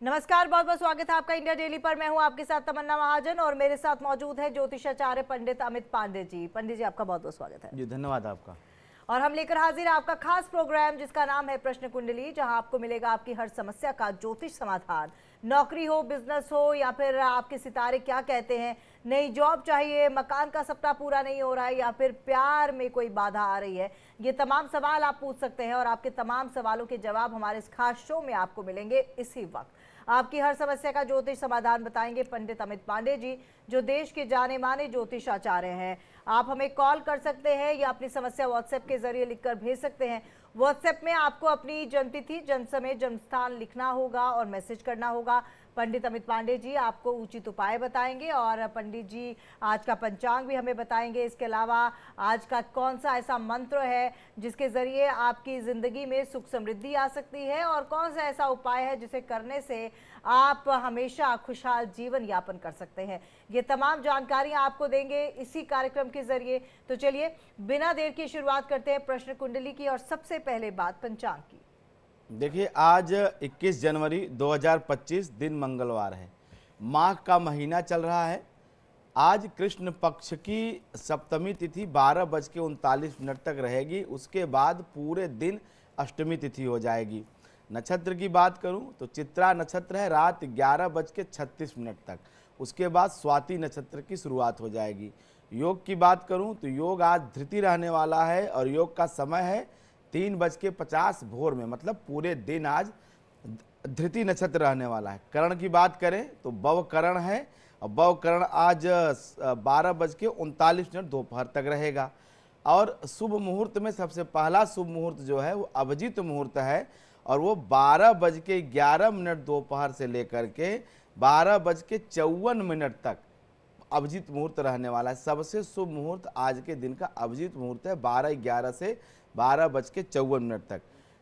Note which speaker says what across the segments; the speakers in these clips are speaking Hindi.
Speaker 1: नमस्कार, बहुत बहुत स्वागत है आपका इंडिया डेली पर। मैं हूं आपके साथ तमन्ना महाजन और मेरे साथ मौजूद है ज्योतिषाचार्य पंडित अमित पांडे जी। पंडित जी, आपका बहुत बहुत स्वागत है।
Speaker 2: जी धन्यवाद आपका।
Speaker 1: और हम लेकर हाजिर है आपका खास प्रोग्राम जिसका नाम है प्रश्न कुंडली, जहां आपको मिलेगा आपकी हर समस्या का ज्योतिष समाधान। नौकरी हो, बिजनेस हो, या फिर आपके सितारे क्या कहते हैं, नई जॉब चाहिए, मकान का सपना पूरा नहीं हो रहा है, या फिर प्यार में कोई बाधा आ रही है, ये तमाम सवाल आप पूछ सकते हैं और आपके तमाम सवालों के जवाब हमारे इस खास शो में आपको मिलेंगे इसी वक्त। आपकी हर समस्या का ज्योतिष समाधान बताएंगे पंडित अमित पांडे जी, जो देश के जाने माने ज्योतिषाचार्य हैं। आप हमें कॉल कर सकते हैं या अपनी समस्या व्हाट्सएप के जरिए लिखकर भेज सकते हैं। व्हाट्सएप में आपको अपनी जन्मतिथि, जन्म समय, जन्म स्थान लिखना होगा और मैसेज करना होगा। पंडित अमित पांडे जी आपको उचित उपाय बताएंगे और पंडित जी आज का पंचांग भी हमें बताएंगे। इसके अलावा आज का कौन सा ऐसा मंत्र है जिसके जरिए आपकी ज़िंदगी में सुख समृद्धि आ सकती है, और कौन सा ऐसा उपाय है जिसे करने से आप हमेशा खुशहाल जीवन यापन कर सकते हैं। ये तमाम जानकारियां आपको देंगे इसी कार्यक्रम के जरिए। तो चलिए बिना देर की शुरुआत करते हैं प्रश्न कुंडली की, और सबसे पहले बात पंचांग की।
Speaker 2: देखिए, आज 21 जनवरी 2025 दिन मंगलवार है। माघ का महीना चल रहा है। आज कृष्ण पक्ष की सप्तमी तिथि 12:39 तक रहेगी। उसके बाद पूरे दिन अष्टमी तिथि हो जाएगी। नक्षत्र की बात करूं तो चित्रा नक्षत्र है रात 11:36 तक। उसके बाद स्वाति नक्षत्र की शुरुआत हो जाएगी। योग की बात करूं तो योग आज धृति रहने वाला है और योग का समय है 3:50 भोर में, मतलब पूरे दिन आज धृति नक्षत्र रहने वाला है। करण की बात करें तो बव करण है और बव करण आज 12:39 दोपहर तक रहेगा। और शुभ मुहूर्त में सबसे पहला शुभ मुहूर्त जो है वो अभिजीत मुहूर्त है और वो 12:11 दोपहर से लेकर के 12:54 तक अभिजीत मुहूर्त रहने वाला है। सबसे शुभ मुहूर्त आज के दिन का अभिजीत मुहूर्त है 12:11 से 12:54 तक।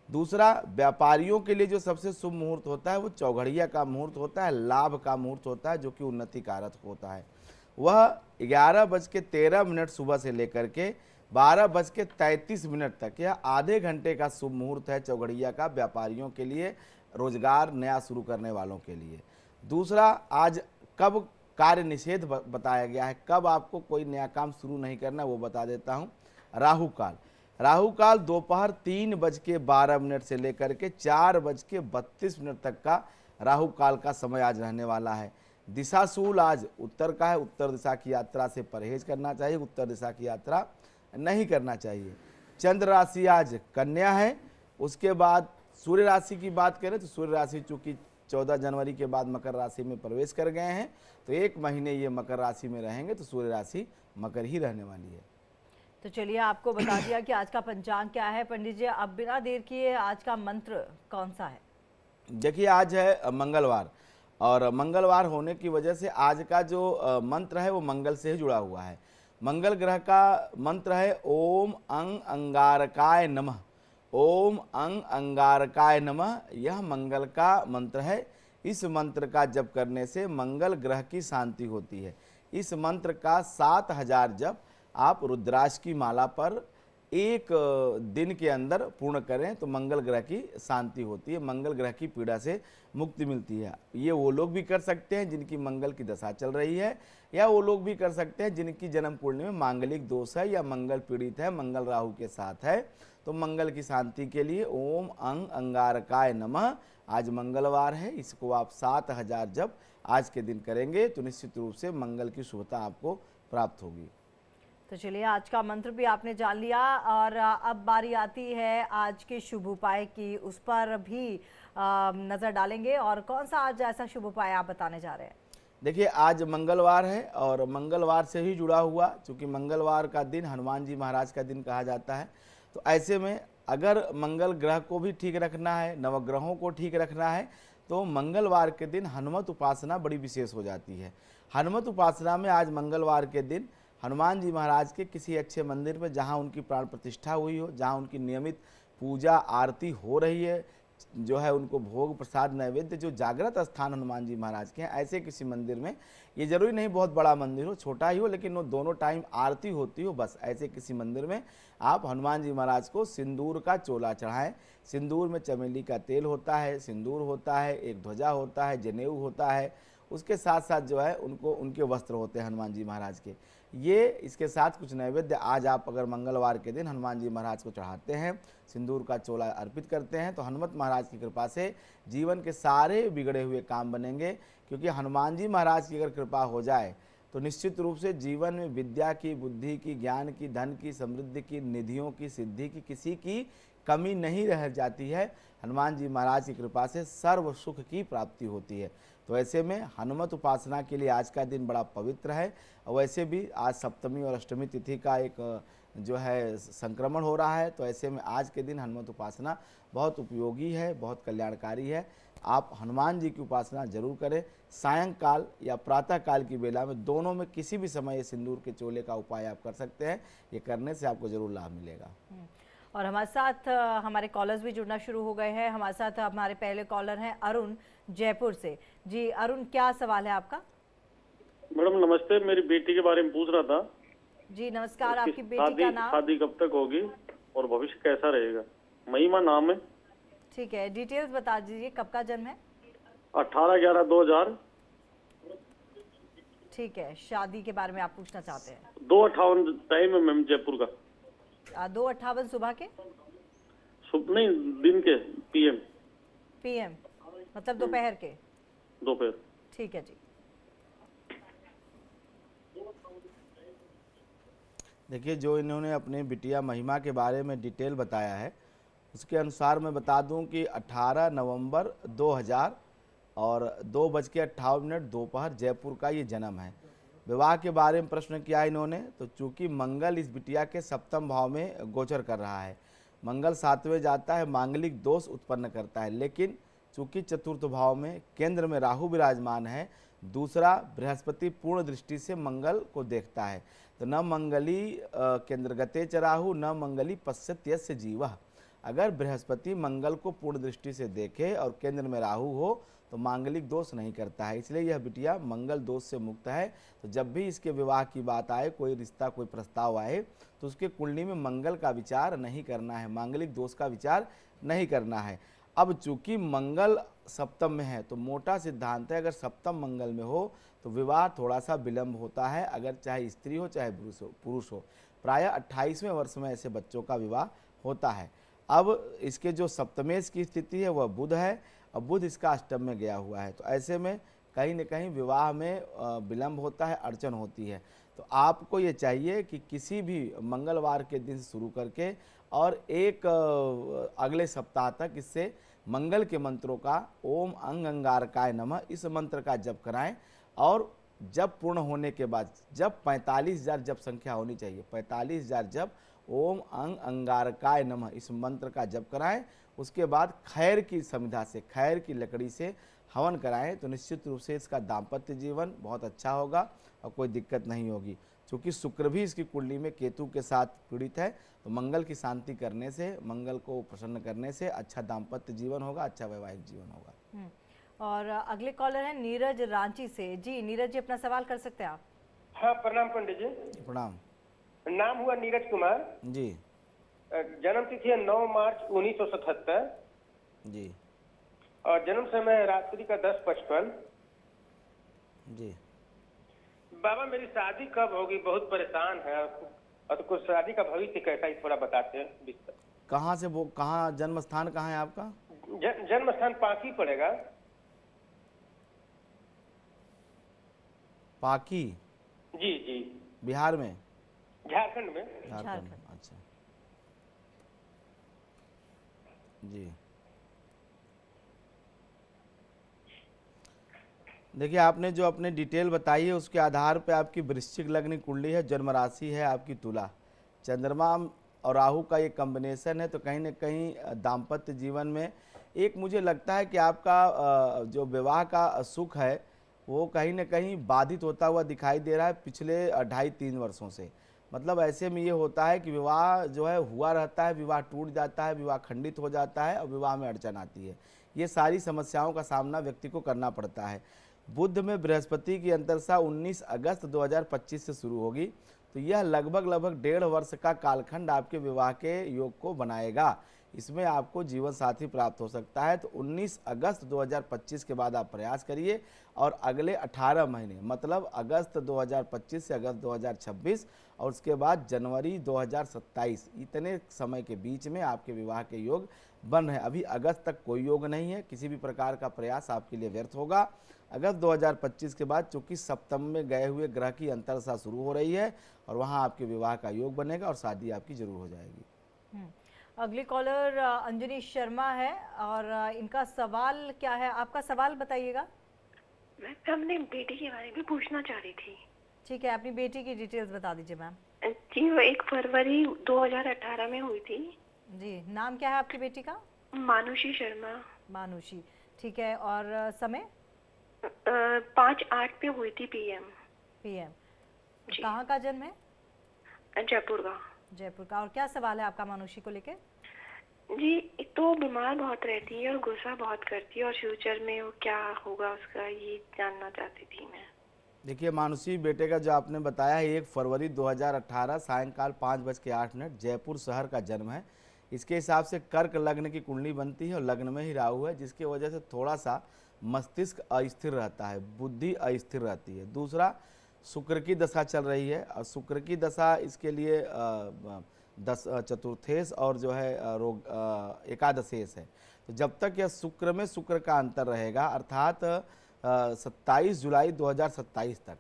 Speaker 2: दूसरा, व्यापारियों के लिए जो सबसे शुभ मुहूर्त होता है वो चौघड़िया का मुहूर्त होता है, लाभ का मुहूर्त होता है, जो कि उन्नति कारक होता है। वह 11:13 सुबह से लेकर के 12:33 तक, यह आधे घंटे का शुभ मुहूर्त है चौघड़िया का, व्यापारियों के लिए, रोजगार नया शुरू करने वालों के लिए। दूसरा, आज कब कार्य निषेध बताया गया है, कब आपको कोई नया काम शुरू नहीं करना, वो बता देता हूँ। राहु काल, राहु काल दोपहर 3:12 से लेकर के 4:32 तक का राहु काल का समय आज रहने वाला है। दिशाशूल आज उत्तर का है। उत्तर दिशा की यात्रा से परहेज करना चाहिए, उत्तर दिशा की यात्रा नहीं करना चाहिए। चंद्र राशि आज कन्या है। उसके बाद सूर्य राशि की बात करें तो सूर्य राशि चूंकि 14 जनवरी के बाद मकर राशि में प्रवेश कर गए हैं, तो एक महीने ये मकर राशि में रहेंगे, तो सूर्य राशि मकर ही रहने वाली है।
Speaker 1: तो चलिए, आपको बता दिया कि आज का पंचांग क्या है। पंडित जी, अब बिना देर किए आज का मंत्र कौन सा है?
Speaker 2: देखिए, आज है मंगलवार और मंगलवार होने की वजह से आज का जो मंत्र है वो मंगल से ही जुड़ा हुआ है। मंगल ग्रह का मंत्र है ओम अंग अंगारकाय नमः। ओम अंग अंगारकाय नमः, यह मंगल का मंत्र है। इस मंत्र का जप करने से मंगल ग्रह की शांति होती है। इस मंत्र का 7000 जप आप रुद्राक्ष की माला पर एक दिन के अंदर पूर्ण करें तो मंगल ग्रह की शांति होती है, मंगल ग्रह की पीड़ा से मुक्ति मिलती है। ये वो लोग भी कर सकते हैं जिनकी मंगल की दशा चल रही है, या वो लोग भी कर सकते हैं जिनकी जन्म कुंडली में मांगलिक दोष है या मंगल पीड़ित है, मंगल राहु के साथ है। तो मंगल की शांति के लिए ओम अंग अंगारकाय नमः, आज मंगलवार है, इसको आप 7000 जप आज के दिन करेंगे तो निश्चित रूप से मंगल की शुभता आपको प्राप्त होगी।
Speaker 1: तो चलिए, आज का मंत्र भी आपने जान लिया और अब बारी आती है आज के शुभ उपाय की। उस पर भी नज़र डालेंगे। और कौन सा आज ऐसा शुभ उपाय आप बताने जा रहे हैं?
Speaker 2: देखिए, आज मंगलवार है और मंगलवार से ही जुड़ा हुआ, क्योंकि मंगलवार का दिन हनुमान जी महाराज का दिन कहा जाता है। तो ऐसे में अगर मंगल ग्रह को भी ठीक रखना है, नवग्रहों को ठीक रखना है, तो मंगलवार के दिन हनुमत उपासना बड़ी विशेष हो जाती है। हनुमत उपासना में आज मंगलवार के दिन हनुमान जी महाराज के किसी अच्छे मंदिर में, जहाँ उनकी प्राण प्रतिष्ठा हुई हो, जहाँ उनकी नियमित पूजा आरती हो रही है, जो है उनको भोग प्रसाद नैवेद्य जो जागृत स्थान हनुमान जी महाराज के हैं, ऐसे किसी मंदिर में, ये जरूरी नहीं बहुत बड़ा मंदिर हो, छोटा ही हो, लेकिन वो दोनों टाइम आरती होती हो, बस ऐसे किसी मंदिर में आप हनुमान जी महाराज को सिंदूर का चोला चढ़ाएं। सिंदूर में चमेली का तेल होता है, सिंदूर होता है, एक ध्वजा होता है, जनेऊ होता है, उसके साथ साथ जो है उनको उनके वस्त्र होते हैं हनुमान जी महाराज के। ये इसके साथ कुछ नैवेद्य आज आप अगर मंगलवार के दिन हनुमान जी महाराज को चढ़ाते हैं, सिंदूर का चोला अर्पित करते हैं, तो हनुमत महाराज की कृपा से जीवन के सारे बिगड़े हुए काम बनेंगे। क्योंकि हनुमान जी महाराज की अगर कृपा हो जाए तो निश्चित रूप से जीवन में विद्या की, बुद्धि की, ज्ञान की, धन की, समृद्धि की, निधियों की, सिद्धि की, किसी की कमी नहीं रह जाती है। हनुमान जी महाराज की कृपा से सर्व सुख की प्राप्ति होती है। तो ऐसे में हनुमत उपासना के लिए आज का दिन बड़ा पवित्र है। और वैसे भी आज सप्तमी और अष्टमी तिथि का एक जो है संक्रमण हो रहा है, तो ऐसे में आज के दिन हनुमत उपासना बहुत उपयोगी है, बहुत कल्याणकारी है। आप हनुमान जी की उपासना जरूर करें। सायंकाल या प्रातः काल की बेला में, दोनों में किसी भी समय ये सिंदूर के चोले का उपाय आप कर सकते हैं। ये करने से आपको जरूर लाभ मिलेगा।
Speaker 1: और हमारे साथ हमारे कॉलर्स भी जुड़ना शुरू हो गए हैं। हमारे साथ हमारे पहले कॉलर हैं अरुण जयपुर से। जी अरुण, क्या सवाल है आपका?
Speaker 3: मैडम नमस्ते, मेरी बेटी के बारे में पूछ रहा था।
Speaker 1: जी नमस्कार, आपकी बेटी का नाम?
Speaker 3: शादी कब तक होगी और भविष्य कैसा रहेगा? महिमा नाम है।
Speaker 1: ठीक है, डिटेल्स बता दीजिए, कब का जन्म है?
Speaker 3: 18/11/2000।
Speaker 1: ठीक है, शादी के बारे में आप पूछना चाहते हैं?
Speaker 3: 2:58 टाइम है मैम जयपुर का।
Speaker 1: 2:58 सुबह के?
Speaker 3: नहीं, दिन के, PM।
Speaker 1: PM मतलब दोपहर के?
Speaker 3: दोपहर।
Speaker 1: ठीक है जी।
Speaker 2: देखिए, जो इन्होंने अपने बिटिया महिमा के बारे में डिटेल बताया है, उसके अनुसार मैं बता दूं कि 18 नवंबर 2000 और 2:58 दोपहर जयपुर का ये जन्म है। विवाह के बारे में प्रश्न किया इन्होंने, तो चूंकि मंगल इस बिटिया के सप्तम भाव में गोचर कर रहा है, मंगल 7वें जाता है, मांगलिक दोष उत्पन्न करता है। लेकिन चूंकि चतुर्थ भाव में केंद्र में राहु विराजमान है, दूसरा बृहस्पति पूर्ण दृष्टि से मंगल को देखता है, तो न मंगली केंद्रगते च राहु न मंगली पश्यत्यस्य जीवः। अगर बृहस्पति मंगल को पूर्ण दृष्टि से देखे और केंद्र में राहु हो तो मांगलिक दोष नहीं करता है, इसलिए यह बिटिया मंगल दोष से मुक्त है। तो जब भी इसके विवाह की बात आए, कोई रिश्ता, कोई प्रस्ताव आए, तो उसके कुंडली में मंगल का विचार नहीं करना है, मांगलिक दोष का विचार नहीं करना है। अब चूंकि मंगल सप्तम में है तो मोटा सिद्धांत है, अगर सप्तम मंगल में हो तो विवाह थोड़ा सा विलंब होता है, अगर चाहे स्त्री हो चाहे पुरुष हो। प्रायः 28वें वर्ष में ऐसे बच्चों का विवाह होता है। अब इसके जो सप्तमेश की स्थिति है वह बुध है, और बुध इसका अष्टम में गया हुआ है, तो ऐसे में कहीं न कहीं विवाह में विलंब होता है, अड़चन होती है। तो आपको ये चाहिए कि किसी भी मंगलवार के दिन से शुरू करके और एक अगले सप्ताह तक इससे मंगल के मंत्रों का ओम अंग अंगारकाय नमः इस मंत्र का जप कराएं। और जप पूर्ण होने के बाद जब 45,000 जप संख्या होनी चाहिए, 45,000 जप ओम अंग अंगारकाय नमः इस मंत्र का जप कराएं। उसके बाद खैर की समिधा से, खैर की लकड़ी से हवन कराएं, तो निश्चित रूप से इसका दाम्पत्य जीवन बहुत अच्छा होगा और कोई दिक्कत नहीं होगी। क्योंकि शुक्र भी इसकी कुंडली में केतु के साथ पीड़ित है, तो मंगल की शांति करने से, मंगल को प्रसन्न करने से अच्छा दाम्पत्य जीवन होगा, अच्छा वैवाहिक जीवन होगा।
Speaker 1: और अगले कॉलर हैं नीरज रांची से। जी नीरज जी, अपना सवाल कर सकते हैं आप?
Speaker 4: हाँ, प्रणाम पंडित जी।
Speaker 2: प्रणाम।
Speaker 4: नाम हुआ नीरज कुमार
Speaker 2: जी।
Speaker 4: जन्म तिथि है 9 मार्च 1977
Speaker 2: जी।
Speaker 4: और जन्म समय रात्रि का 10:55।
Speaker 2: जी।
Speaker 4: बाबा मेरी शादी कब होगी, बहुत परेशान है, और तो कुछ शादी का भविष्य कैसा ही थोड़ा बताते हैं।
Speaker 2: कहाँ से वो, कहाँ जन्म स्थान कहाँ है आपका?
Speaker 4: जन्म स्थान पाकी पड़ेगा।
Speaker 2: पाकी?
Speaker 4: जी जी।
Speaker 2: बिहार में?
Speaker 4: झारखंड में।
Speaker 2: झारखंड में, अच्छा जी। देखिए, आपने जो अपने डिटेल बताई है उसके आधार पे आपकी वृश्चिक लग्न कुंडली है, जन्म राशि है आपकी तुला, चंद्रमा और राहु का ये कॉम्बिनेशन है, तो कहीं न कहीं दाम्पत्य जीवन में एक मुझे लगता है कि आपका जो विवाह का सुख है वो कहीं न कहीं बाधित होता हुआ दिखाई दे रहा है पिछले 2.5-3 वर्षों से। मतलब ऐसे में ये होता है कि विवाह जो है हुआ रहता है, विवाह टूट जाता है, विवाह खंडित हो जाता है और विवाह में अड़चन आती है। ये सारी समस्याओं का सामना व्यक्ति को करना पड़ता है। बुध में बृहस्पति की अंतर्दशा 19 अगस्त 2025 से शुरू होगी, तो यह लगभग 1.5 वर्ष का कालखंड आपके विवाह के योग को बनाएगा। इसमें आपको जीवन साथी प्राप्त हो सकता है। तो 19 अगस्त 2025 के बाद आप प्रयास करिए और अगले 18 महीने मतलब अगस्त 2025 से अगस्त 2026 और उसके बाद जनवरी 2027 इतने समय के बीच में आपके विवाह के योग बन रहे हैं। अभी अगस्त तक कोई योग नहीं है, किसी भी प्रकार का प्रयास आपके लिए व्यर्थ होगा। अगस्त 2025 के बाद चूंकि सप्तम में गए हुए ग्रह की अंतर्दशा शुरू हो रही है और वहां आपके विवाह का योग बनेगा और शादी आपकी जरूर हो जाएगी।
Speaker 1: अगली कॉलर अंजनी शर्मा है और इनका सवाल क्या है, आपका सवाल बताइएगा।
Speaker 5: मैं अपने बेटे के बारे में पूछना चाह रही थी।
Speaker 1: ठीक है, अपनी बेटी की डिटेल्स बता दीजिए मैम।
Speaker 5: जी, वो 1 फरवरी 2018 में हुई थी।
Speaker 1: जी, नाम क्या है आपकी बेटी का?
Speaker 5: मानुषी शर्मा।
Speaker 1: मानुषी, ठीक है। और समय?
Speaker 5: 5/8 पे हुई थी पीएम।
Speaker 1: कहाँ का जन्म है?
Speaker 5: जयपुर का।
Speaker 1: जयपुर का। और क्या सवाल है आपका मानुषी को लेके?
Speaker 5: जी, एक तो बीमार बहुत रहती है और गुस्सा बहुत करती है और फ्यूचर में वो क्या होगा उसका ये जानना चाहती थी मैं।
Speaker 2: देखिए मानुषी, बेटे का जो आपने बताया है 1 फरवरी 2018 सायंकाल 5:08 जयपुर शहर का जन्म है। इसके हिसाब से कर्क लग्न की कुंडली बनती है और लग्न में ही राहु है, जिसकी वजह से थोड़ा सा मस्तिष्क अस्थिर रहता है, बुद्धि अस्थिर रहती है। दूसरा, शुक्र की दशा चल रही है और शुक्र की दशा इसके लिए चतुर्थेश और जो है रोग एकादशेश है। तो जब तक यह शुक्र में शुक्र का अंतर रहेगा अर्थात 27 जुलाई 2027 तक,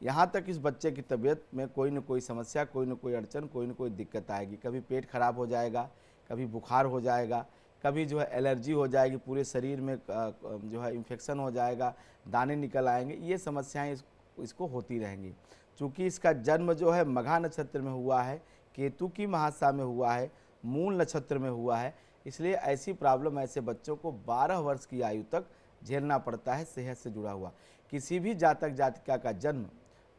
Speaker 2: यहाँ तक इस बच्चे की तबीयत में कोई न कोई समस्या, कोई न कोई अड़चन, कोई न कोई दिक्कत आएगी। कभी पेट खराब हो जाएगा, कभी बुखार हो जाएगा, कभी जो है एलर्जी हो जाएगी, पूरे शरीर में जो है इन्फेक्शन हो जाएगा, दाने निकल आएंगे। ये समस्याएं इसको होती रहेंगी। चूँकि इसका जन्म जो है मघा नक्षत्र में हुआ है, केतु की महादशा में हुआ है, मूल नक्षत्र में हुआ है, इसलिए ऐसी प्रॉब्लम ऐसे बच्चों को 12 वर्ष की आयु तक झेलना पड़ता है। सेहत से जुड़ा हुआ किसी भी जातक जातिका का जन्म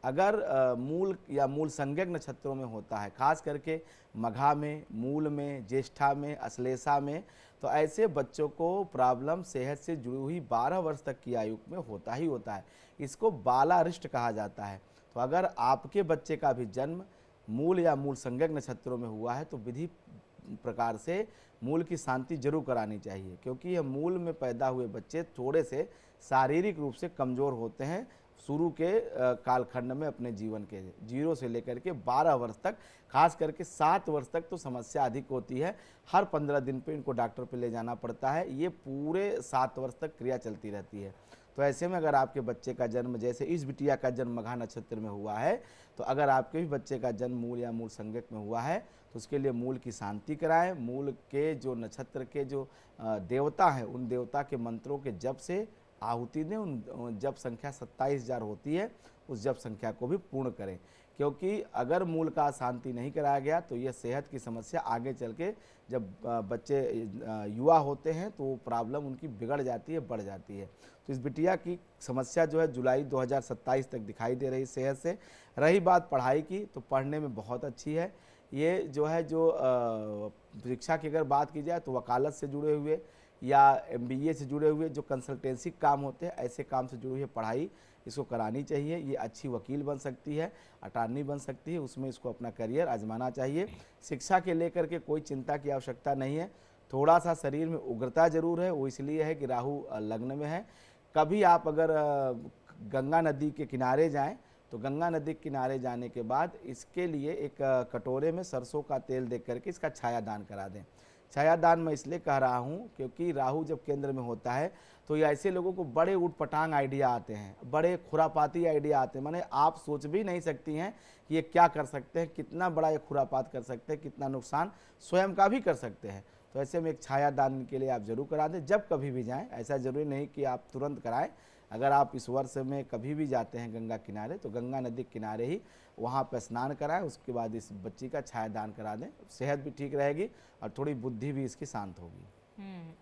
Speaker 2: अगर मूल या मूल संज्ञक नक्षत्रों में होता है, खास करके मघा में, मूल में, ज्येष्ठा में, अश्लेषा में, तो ऐसे बच्चों को प्रॉब्लम सेहत से जुड़ी हुई 12 वर्ष तक की आयु में होता ही होता है। इसको बालारिष्ट कहा जाता है। तो अगर आपके बच्चे का भी जन्म मूल या मूल संज्ञक नक्षत्रों में हुआ है तो विधि प्रकार से मूल की शांति जरूर करानी चाहिए, क्योंकि यह मूल में पैदा हुए बच्चे थोड़े से शारीरिक रूप से कमज़ोर होते हैं शुरू के कालखंड में अपने जीवन के 0 से लेकर के 12 वर्ष तक, खास करके 7 वर्ष तक तो समस्या अधिक होती है। हर 15 दिन पे इनको डॉक्टर पे ले जाना पड़ता है। ये पूरे 7 वर्ष तक क्रिया चलती रहती है। तो ऐसे में अगर आपके बच्चे का जन्म, जैसे इस बिटिया का जन्म मघा नक्षत्र में हुआ है, तो अगर आपके भी बच्चे का जन्म मूल या मूल संज्ञक में हुआ है तो उसके लिए मूल की शांति कराएं। मूल के जो नक्षत्र के जो देवता हैं उन देवता के मंत्रों के जप से आहुति दें। उन जप संख्या 27,000 होती है, उस जप संख्या को भी पूर्ण करें, क्योंकि अगर मूल का शांति नहीं कराया गया तो यह सेहत की समस्या आगे चल के जब बच्चे युवा होते हैं तो प्रॉब्लम उनकी बिगड़ जाती है, बढ़ जाती है। तो इस बिटिया की समस्या जो है जुलाई 2027 तक दिखाई दे रही सेहत से। रही बात पढ़ाई की, तो पढ़ने में बहुत अच्छी है। ये जो है जो शिक्षा की अगर बात की जाए तो वकालत से जुड़े हुए या MBA से जुड़े हुए जो कंसल्टेंसी काम होते हैं, ऐसे काम से जुड़ी हुई पढ़ाई इसको करानी चाहिए। ये अच्छी वकील बन सकती है, अटॉर्नी बन सकती है, उसमें इसको अपना करियर आजमाना चाहिए। शिक्षा के लेकर के कोई चिंता की आवश्यकता नहीं है। थोड़ा सा शरीर में उग्रता जरूर है, वो इसलिए है कि राहु लग्न में है। कभी आप अगर गंगा नदी के किनारे जाएं तो गंगा नदी के किनारे जाने के बाद इसके लिए एक कटोरे में सरसों का तेल दे करके इसका छायादान करा दें। छायादान मैं इसलिए कह रहा हूँ क्योंकि राहु जब केंद्र में होता है तो ये ऐसे लोगों को बड़े उटपटांग आइडिया आते हैं, बड़े खुरापाती आइडिया आते हैं। माने आप सोच भी नहीं सकती हैं कि ये क्या कर सकते हैं, कितना बड़ा ये खुरापात कर सकते हैं, कितना नुकसान स्वयं का भी कर सकते हैं। तो ऐसे में एक छायादान के लिए आप जरूर करा दें जब कभी भी जाएं। ऐसा जरूरी नहीं कि आप तुरंत कराएं। अगर आप इस वर्ष में कभी भी जाते हैं गंगा किनारे तो गंगा नदी किनारे ही वहाँ पर स्नान कराएं, उसके बाद इस बच्ची का छायादान करा दें। सेहत भी ठीक रहेगी और थोड़ी बुद्धि भी इसकी शांत होगी।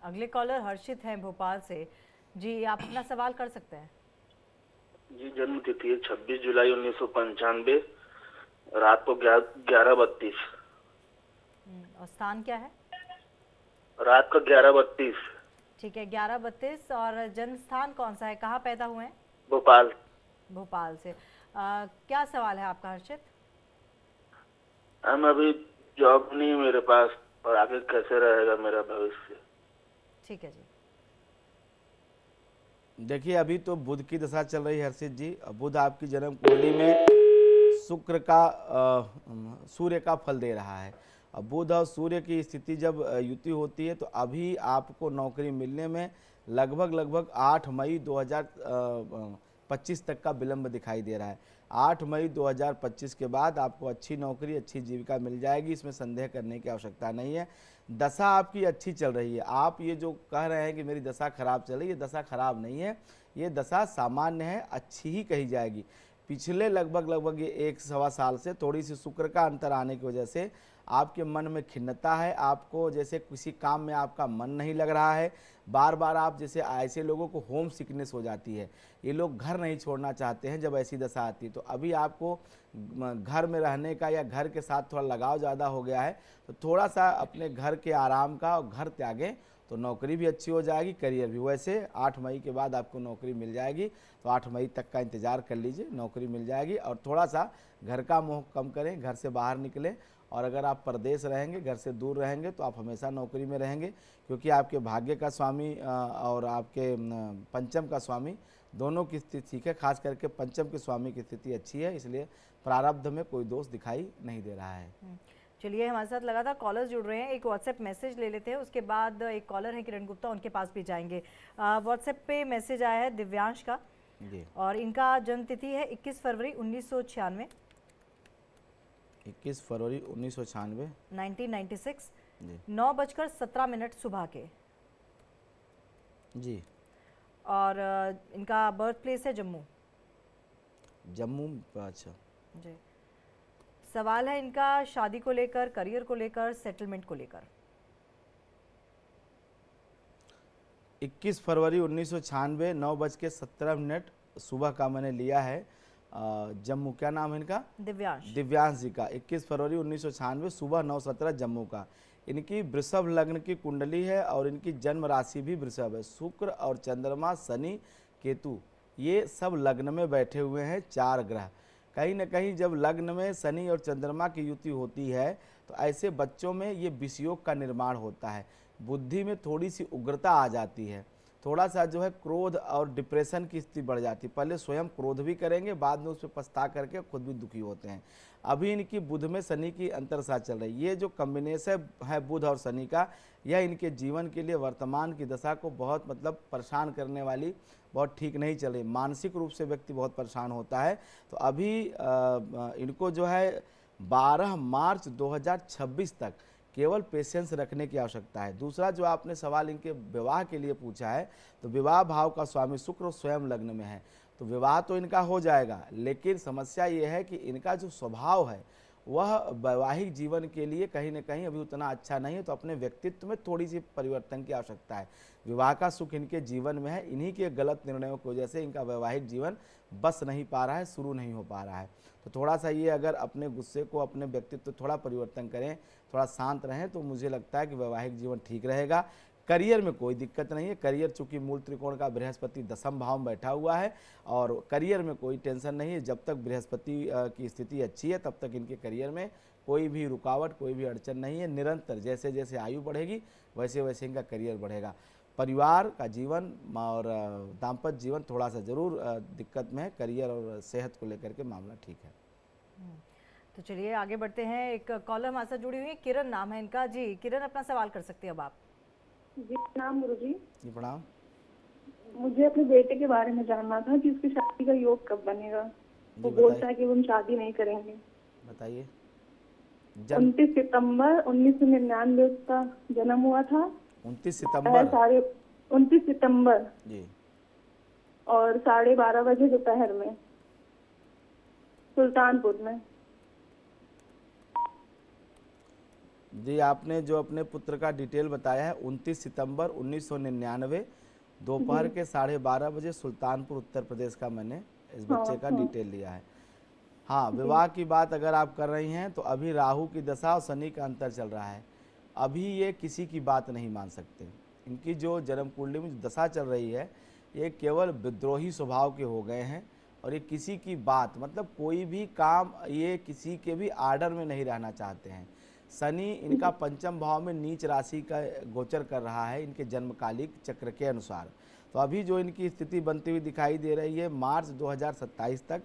Speaker 1: अगले कॉलर हर्षित हैं भोपाल से। जी, आप अपना सवाल कर सकते हैं।
Speaker 6: जी, जन्म तिथि है 26 जुलाई 1995, रात को 11:32।
Speaker 1: और स्थान क्या है?
Speaker 6: रात को 11:32।
Speaker 1: ठीक है, 11:32। और जन्म स्थान कौन सा है, कहाँ पैदा हुए हैं?
Speaker 6: भोपाल।
Speaker 1: भोपाल से। क्या सवाल है आपका हर्षित?
Speaker 6: हम अभी जॉब नहीं है मेरे पास, और आगे कैसे रहेगा मेरा भविष्य?
Speaker 1: ठीक है जी।
Speaker 2: देखिए, अभी तो बुध की दशा चल रही है हर्षित जी। बुध आपकी जन्म कुंडली में शुक्र का सूर्य का फल दे रहा है। अब बुध और सूर्य की स्थिति जब युति होती है तो अभी आपको नौकरी मिलने में लगभग 8 मई 2025 तक का विलंब दिखाई दे रहा है। 8 मई 2025 के बाद आपको अच्छी नौकरी, अच्छी जीविका मिल जाएगी, इसमें संदेह करने की आवश्यकता नहीं है। दशा आपकी अच्छी चल रही है। आप ये जो कह रहे हैं कि मेरी दशा खराब चल रही है, ये दशा खराब नहीं है, ये दशा सामान्य है, अच्छी ही कही जाएगी। पिछले लगभग ये 1 सवा साल से थोड़ी सी शुक्र का अंतर आने की वजह से आपके मन में खिन्नता है। आपको जैसे किसी काम में आपका मन नहीं लग रहा है, बार बार आप जैसे ऐसे लोगों को होम सिकनेस हो जाती है, ये लोग घर नहीं छोड़ना चाहते हैं जब ऐसी दशा आती है। तो अभी आपको घर में रहने का या घर के साथ थोड़ा लगाव ज़्यादा हो गया है, तो थोड़ा सा अपने घर के आराम का और घर त्यागें तो नौकरी भी अच्छी हो जाएगी, करियर भी। वैसे 8 मई के बाद आपको नौकरी मिल जाएगी, तो 8 मई तक का इंतज़ार कर लीजिए, नौकरी मिल जाएगी। और थोड़ा सा घर का मोह कम करें, घर से बाहर निकलें। और अगर आप परदेश रहेंगे, घर से दूर रहेंगे, तो आप हमेशा नौकरी में रहेंगे, क्योंकि आपके भाग्य का स्वामी और आपके पंचम का स्वामी दोनों की स्थिति ठीक है। खास करके पंचम के स्वामी की स्थिति अच्छी है, इसलिए प्रारब्ध में कोई दोष दिखाई नहीं दे रहा है।
Speaker 1: चलिए, हमारे साथ लगातार कॉलर्स जुड़ रहे हैं। एक व्हाट्सएप मैसेज ले लेते हैं, उसके बाद एक कॉलर है किरण गुप्ता, उनके पास भी जाएंगे। व्हाट्सएप पे मैसेज आया है दिव्यांश का
Speaker 2: जी।
Speaker 1: और इनका जन्म तिथि है 21 फरवरी 1996।
Speaker 2: 21 फरवरी 1996।
Speaker 1: 1996।
Speaker 2: जी
Speaker 1: 9:17 सुबह के।
Speaker 2: जी।
Speaker 1: और इनका बर्थ प्लेस है जम्मू।
Speaker 2: जम्मू। अच्छा
Speaker 1: जी। सवाल है इनका शादी को लेकर, करियर को लेकर, सेटलमेंट को लेकर।
Speaker 2: 21 फरवरी 1996 9:17 सुबह का मैंने लिया है। जम्मू। क्या नाम है इनका?
Speaker 1: दिव्यांश।
Speaker 2: दिव्यांश जी का 21 फरवरी 1996 सुबह 9:17 जम्मू का। इनकी वृषभ लग्न की कुंडली है और इनकी जन्म राशि भी वृषभ है। शुक्र और चंद्रमा, शनि, केतु, ये सब लग्न में बैठे हुए हैं, 4 ग्रह। कहीं न कहीं जब लग्न में शनि और चंद्रमा की युति होती है तो ऐसे बच्चों में ये विषयोग का निर्माण होता है। बुद्धि में थोड़ी सी उग्रता आ जाती है, थोड़ा सा जो है क्रोध और डिप्रेशन की स्थिति बढ़ जाती है। पहले स्वयं क्रोध भी करेंगे, बाद में उस पर पछता करके खुद भी दुखी होते हैं। अभी इनकी बुध में शनि की अंतरदशा चल रही है। ये जो कॉम्बिनेशन है बुध और शनि का, यह इनके जीवन के लिए वर्तमान की दशा को बहुत परेशान करने वाली, बहुत ठीक नहीं चल रही। मानसिक रूप से व्यक्ति बहुत परेशान होता है। तो अभी इनको जो है 12 मार्च 2026 तक केवल पेशेंस रखने की आवश्यकता है। दूसरा जो आपने सवाल इनके विवाह के लिए पूछा है, तो विवाह भाव का स्वामी शुक्र स्वयं लग्न में है, तो विवाह तो इनका हो जाएगा। लेकिन समस्या ये है कि इनका जो स्वभाव है वह वैवाहिक जीवन के लिए कहीं न कहीं अभी उतना अच्छा नहीं है, तो अपने व्यक्तित्व में थोड़ी सी परिवर्तन की आवश्यकता है। विवाह का सुख इनके जीवन में है, इन्हीं के गलत निर्णयों की वजह से इनका वैवाहिक जीवन बस नहीं पा रहा है, शुरू नहीं हो पा रहा है। तो थोड़ा सा ये अगर अपने गुस्से को, अपने व्यक्तित्व थोड़ा परिवर्तन करें, थोड़ा शांत रहें, तो मुझे लगता है कि वैवाहिक जीवन ठीक रहेगा। करियर में कोई दिक्कत नहीं है। करियर चूंकि मूल त्रिकोण का बृहस्पति 10वें भाव में बैठा हुआ है और करियर में कोई टेंशन नहीं है। जब तक बृहस्पति की स्थिति अच्छी है तब तक इनके करियर में कोई भी रुकावट, कोई भी अड़चन नहीं है। निरंतर जैसे जैसे आयु बढ़ेगी वैसे वैसे इनका करियर बढ़ेगा। परिवार का जीवन और दाम्पत्य जीवन थोड़ा सा जरूर दिक्कत में है। करियर और सेहत को लेकर के मामला ठीक है।
Speaker 1: तो चलिए आगे बढ़ते हैं। एक कॉलर हमारे साथ जुड़ी हुई है, किरण नाम है इनका। जी किरण, अपना सवाल कर सकते हैं अब आप।
Speaker 7: जी प्रणाम गुरुजी।
Speaker 2: जी प्रणाम।
Speaker 7: मुझे अपने बेटे के बारे में जानना था कि उसकी शादी का योग कब बनेगा। वो बोलता है कि वो हम शादी नहीं करेंगे।
Speaker 2: बताइए।
Speaker 7: 29 सितंबर 1999 उसका जन्म हुआ था।
Speaker 2: 29 सितंबर।
Speaker 7: 29 सितंबर
Speaker 2: जी।
Speaker 7: और 12:30 बजे दोपहर में सुल्तानपुर में।
Speaker 2: जी, आपने जो अपने पुत्र का डिटेल बताया है 29 सितंबर 1999 दोपहर के 12:30 बजे सुल्तानपुर उत्तर प्रदेश का मैंने इस बच्चे का डिटेल लिया है। हाँ, विवाह की बात अगर आप कर रही हैं तो अभी राहु की दशा और शनि का अंतर चल रहा है। अभी ये किसी की बात नहीं मान सकते। इनकी जो जन्म कुंडली में जो दशा चल रही है, ये केवल विद्रोही स्वभाव के हो गए हैं और ये किसी की बात मतलब कोई भी काम ये किसी के भी आर्डर में नहीं रहना चाहते हैं। शनि इनका पंचम भाव में नीच राशि का गोचर कर रहा है इनके जन्मकालिक चक्र के अनुसार। तो अभी जो इनकी स्थिति बनती हुई दिखाई दे रही है मार्च 2027 तक,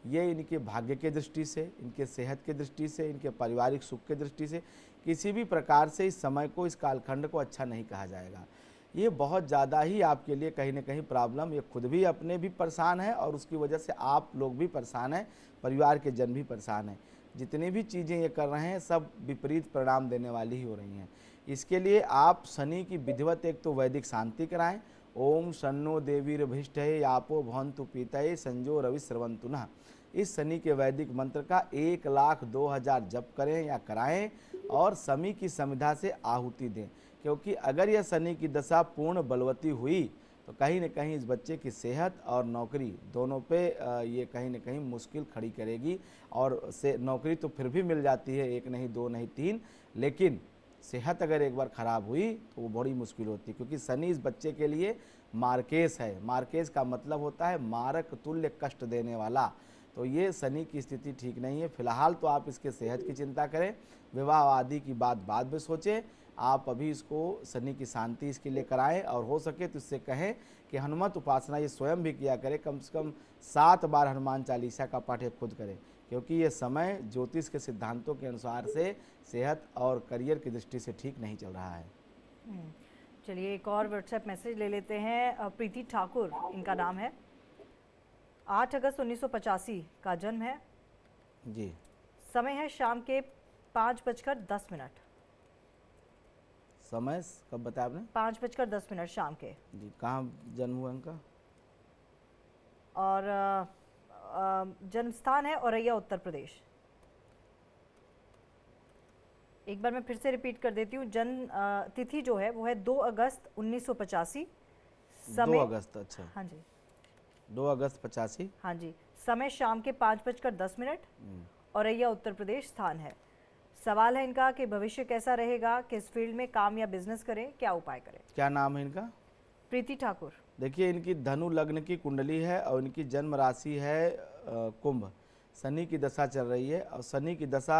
Speaker 2: ये इनके भाग्य के दृष्टि से, इनके सेहत के दृष्टि से, इनके पारिवारिक सुख के दृष्टि से किसी भी प्रकार से इस समय को, इस कालखंड को अच्छा नहीं कहा जाएगा। ये बहुत ज़्यादा ही आपके लिए कहीं ना कहीं प्रॉब्लम, ये खुद भी अपने भी परेशान है और उसकी वजह से आप लोग भी परेशान हैं, परिवार के जन भी परेशान हैं। जितनी भी चीज़ें ये कर रहे हैं सब विपरीत परिणाम देने वाली ही हो रही हैं। इसके लिए आप शनि की विधिवत एक तो वैदिक शांति कराएं। ओम शन्नो देवीर्भिष्टये यापो भवन्तु पीतये संजो रवि स्रवन्तु नः। इस शनि के वैदिक मंत्र का 1,02,000 जप करें या कराएं और शमी की समिधा से आहुति दें, क्योंकि अगर यह शनि की दशा पूर्ण बलवती हुई तो कहीं न कहीं इस बच्चे की सेहत और नौकरी दोनों पे ये कहीं न कहीं मुश्किल खड़ी करेगी। और से नौकरी तो फिर भी मिल जाती है, एक नहीं दो नहीं तीन, लेकिन सेहत अगर एक बार ख़राब हुई तो वो बड़ी मुश्किल होती है, क्योंकि शनि इस बच्चे के लिए मार्केश है। मार्केश का मतलब होता है मारक तुल्य कष्ट देने वाला। तो ये शनि की स्थिति ठीक नहीं है। फिलहाल तो आप इसके सेहत की चिंता करें, विवाह आदि की बात बाद में सोचें। आप अभी इसको शनि की शांति इसके लिए कराएं और हो सके तो इससे कहें कि हनुमत उपासना ये स्वयं भी किया करे, कम से कम 7 बार हनुमान चालीसा का पाठ खुद करें, क्योंकि ये समय ज्योतिष के सिद्धांतों के अनुसार से सेहत और करियर की दृष्टि से ठीक नहीं चल रहा है।
Speaker 1: चलिए एक और व्हाट्सएप मैसेज ले लेते हैं। प्रीति ठाकुर इनका नाम है, 8 अगस्त 1985 का जन्म है
Speaker 2: जी।
Speaker 1: समय है शाम के 5:10।
Speaker 2: समय कब बताया आपने?
Speaker 1: 5:10 शाम के।
Speaker 2: जी। कहाँ जन्म हुआ इनका?
Speaker 1: और जन्म स्थान है औरैया, उत्तर प्रदेश। एक बार मैं फिर से रिपीट कर देती हूँ। जन्म तिथि जो है वो है 2 अगस्त 1985।
Speaker 2: 2 अगस्त, अच्छा।
Speaker 1: हाँ जी,
Speaker 2: 2 अगस्त 85।
Speaker 1: हाँ जी। समय शाम के 5:10। औरैया, उत्तर प्रदेश स्थान है। सवाल है इनका कि भविष्य कैसा रहेगा, किस फील्ड में काम या बिजनेस करें, क्या उपाय करें।
Speaker 2: क्या नाम है इनका?
Speaker 1: प्रीति ठाकुर।
Speaker 2: देखिए इनकी धनु लग्न की कुंडली है और इनकी जन्म राशि है कुंभ। शनि की दशा चल रही है और शनि की दशा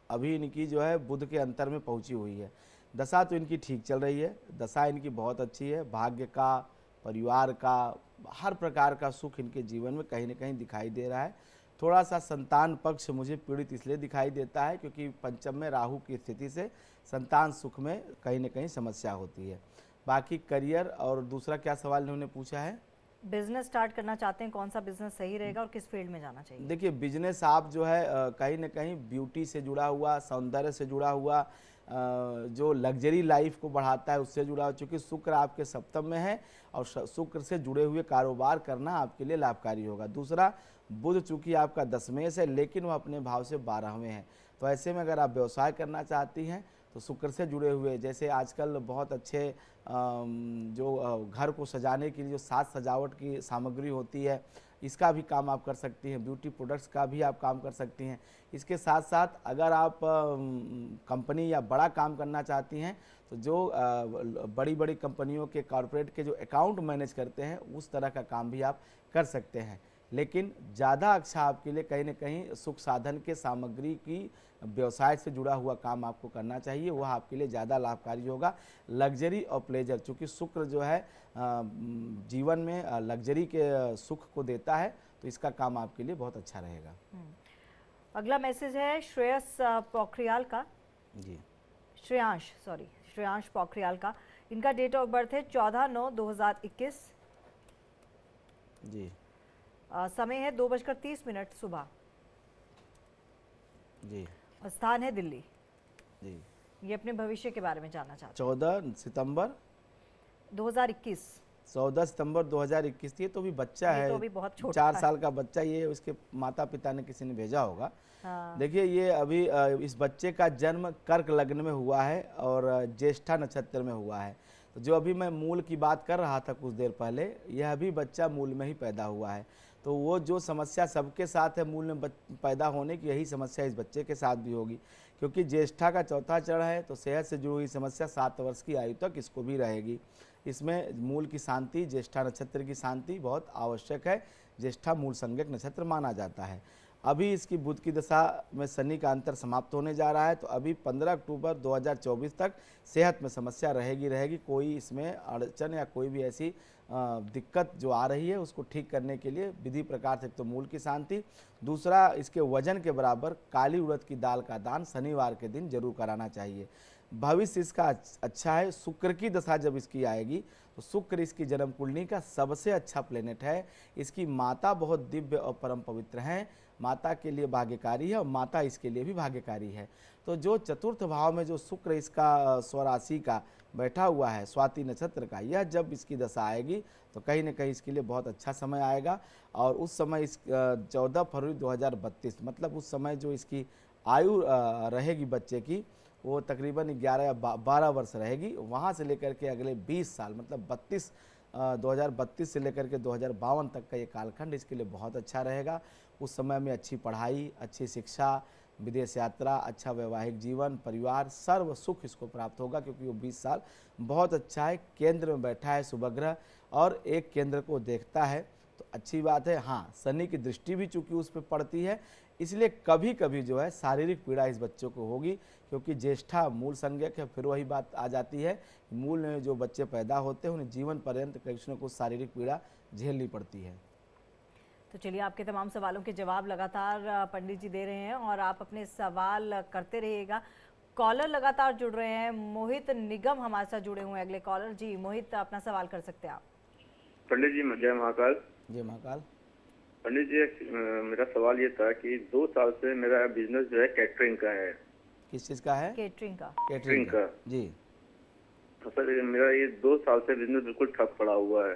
Speaker 2: अभी इनकी जो है बुध के अंतर में पहुंची हुई है। दशा तो इनकी ठीक चल रही है, दशा इनकी बहुत अच्छी है। भाग्य का, परिवार का, हर प्रकार का सुख इनके जीवन में कहीं ना कहीं दिखाई दे रहा है। थोड़ा सा संतान पक्ष मुझे पीड़ित इसलिए दिखाई देता है क्योंकि पंचम में राहु की स्थिति से संतान सुख में कहीं ना कहीं समस्या होती है। बाकी करियर और दूसरा क्या सवाल इन्होंने पूछा है?
Speaker 1: बिजनेस स्टार्ट करना चाहते हैं, कौन सा बिजनेस सही रहेगा और किस फील्ड में जाना चाहिए।
Speaker 2: देखिए बिजनेस आप जो है कहीं ना कहीं ब्यूटी से जुड़ा हुआ, सौंदर्य से जुड़ा हुआ, जो लग्जरी लाइफ को बढ़ाता है उससे जुड़ा हुआ, चूँकि शुक्र आपके सप्तम में है और शुक्र से जुड़े हुए कारोबार करना आपके लिए लाभकारी होगा। दूसरा, बुध चूँकि आपका 10वें से, लेकिन वह अपने भाव से 12वें है। तो ऐसे में अगर आप व्यवसाय करना चाहती हैं तो शुक्र से जुड़े हुए, जैसे आजकल बहुत अच्छे जो घर को सजाने के लिए जो साज सजावट की सामग्री होती है, इसका भी काम आप कर सकती हैं। ब्यूटी प्रोडक्ट्स का भी आप काम कर सकती हैं। इसके साथ साथ अगर आप कंपनी या बड़ा काम करना चाहती हैं तो जो बड़ी बड़ी कंपनियों के कॉरपोरेट के जो अकाउंट मैनेज करते हैं उस तरह का काम भी आप कर सकते हैं। लेकिन ज़्यादा अच्छा आपके लिए कहीं ना कहीं सुख साधन के सामग्री की व्यवसाय से जुड़ा हुआ काम आपको करना चाहिए, वह आपके लिए ज़्यादा लाभकारी होगा। लग्जरी और प्लेजर, चूँकि शुक्र जो है जीवन में लग्जरी के सुख को देता है, तो इसका काम आपके लिए बहुत अच्छा रहेगा।
Speaker 1: अगला मैसेज है श्रेयस पोखरियाल का।
Speaker 2: जी। श्रेयांश
Speaker 1: पोखरियाल का। इनका डेट ऑफ बर्थ है 14/9/2021।
Speaker 2: जी।
Speaker 1: समय है 2:30 सुबह।
Speaker 2: जी।
Speaker 1: और स्थान है दिल्ली।
Speaker 2: जी।
Speaker 1: ये अपने भविष्य के बारे में जानना चाहते
Speaker 2: 14 सितंबर
Speaker 1: 2021।
Speaker 2: 14 सितंबर 2021। ये तो भी बच्चा है,
Speaker 1: तो अभी बहुत छोटा
Speaker 2: 4
Speaker 1: है।
Speaker 2: साल का बच्चा। ये उसके माता पिता ने किसी ने भेजा होगा।
Speaker 1: हाँ।
Speaker 2: देखिए ये अभी इस बच्चे का जन्म कर्क लग्न में हुआ है और ज्येष्ठा नक्षत्र में हुआ है। तो जो अभी मैं मूल की बात कर रहा था कुछ देर पहले, यह भी बच्चा मूल में ही पैदा हुआ है। तो तो वो जो समस्या सबके साथ है मूल में पैदा होने की, यही समस्या इस बच्चे के साथ भी होगी। क्योंकि ज्येष्ठा का चौथा चरण है तो सेहत से जुड़ी हुई समस्या 7 वर्ष की आयु तक इसको भी रहेगी। इसमें मूल की शांति, ज्येष्ठा नक्षत्र की शांति बहुत आवश्यक है। ज्येष्ठा मूल संज्ञक नक्षत्र माना जाता है। अभी इसकी बुध की दशा में शनि का अंतर समाप्त होने जा रहा है, तो अभी 15 अक्टूबर 2024 तक सेहत में समस्या रहेगी। कोई इसमें अड़चन या कोई भी ऐसी दिक्कत जो आ रही है उसको ठीक करने के लिए विधि प्रकार से तो मूल की शांति, दूसरा इसके वजन के बराबर काली उड़द की दाल का दान शनिवार के दिन जरूर कराना चाहिए। भविष्य इसका अच्छा है। शुक्र की दशा जब इसकी आएगी तो शुक्र इसकी जन्म कुंडली का सबसे अच्छा प्लेनेट है। इसकी माता बहुत दिव्य और परम पवित्र हैं, माता के लिए भाग्यकारी है और माता इसके लिए भी भाग्यकारी है। तो जो चतुर्थ भाव में जो शुक्र इसका स्वराशि का बैठा हुआ है स्वाति नक्षत्र का, यह जब इसकी दशा आएगी तो कहीं ना कहीं इसके लिए बहुत अच्छा समय आएगा। और उस समय इस 14 फरवरी 2032 मतलब उस समय जो इसकी आयु रहेगी बच्चे की वो तकरीबन 11 या 12 वर्ष रहेगी। वहाँ से लेकर के अगले 20 साल मतलब 2032 से लेकर के 2052 तक का ये कालखंड इसके लिए बहुत अच्छा रहेगा। उस समय में अच्छी पढ़ाई, अच्छी शिक्षा, विदेश यात्रा, अच्छा वैवाहिक जीवन, परिवार, सर्व सुख इसको प्राप्त होगा। क्योंकि वो 20 साल बहुत अच्छा है। केंद्र में बैठा है शुभ ग्रह और एक केंद्र को देखता है तो अच्छी बात है। हाँ, शनि की दृष्टि भी चूंकि उस पर पड़ती है, इसलिए कभी कभी जो है शारीरिक पीड़ा इस बच्चों को होगी। क्योंकि ज्येष्ठा मूल संज्ञक है। फिर वही बात आ जाती है, मूल में जो बच्चे पैदा होते हैं उन्हें जीवन पर्यंत कुछ न कुछ शारीरिक पीड़ा झेलनी पड़ती है।
Speaker 1: तो चलिए, आपके तमाम सवालों के जवाब लगातार पंडित जी दे रहे हैं और आप अपने सवाल करते रहिएगा। कॉलर लगातार जुड़ रहे हैं। मोहित निगम हमारे साथ जुड़े हुए हैं। अगले कॉलर जी, मोहित अपना सवाल कर सकते हैं आप।
Speaker 8: पंडित जी जय महाकाल।
Speaker 2: जय महाकाल।
Speaker 8: पंडित जी मेरा सवाल ये था कि 2 साल से मेरा बिजनेस जो है कैटरिंग का है।
Speaker 2: किस चीज़ का है?
Speaker 1: केटरिंग का।
Speaker 2: कैटरिंग का जी।
Speaker 8: तो सर मेरा ये 2 साल से बिजनेस बिल्कुल ठप पड़ा हुआ है।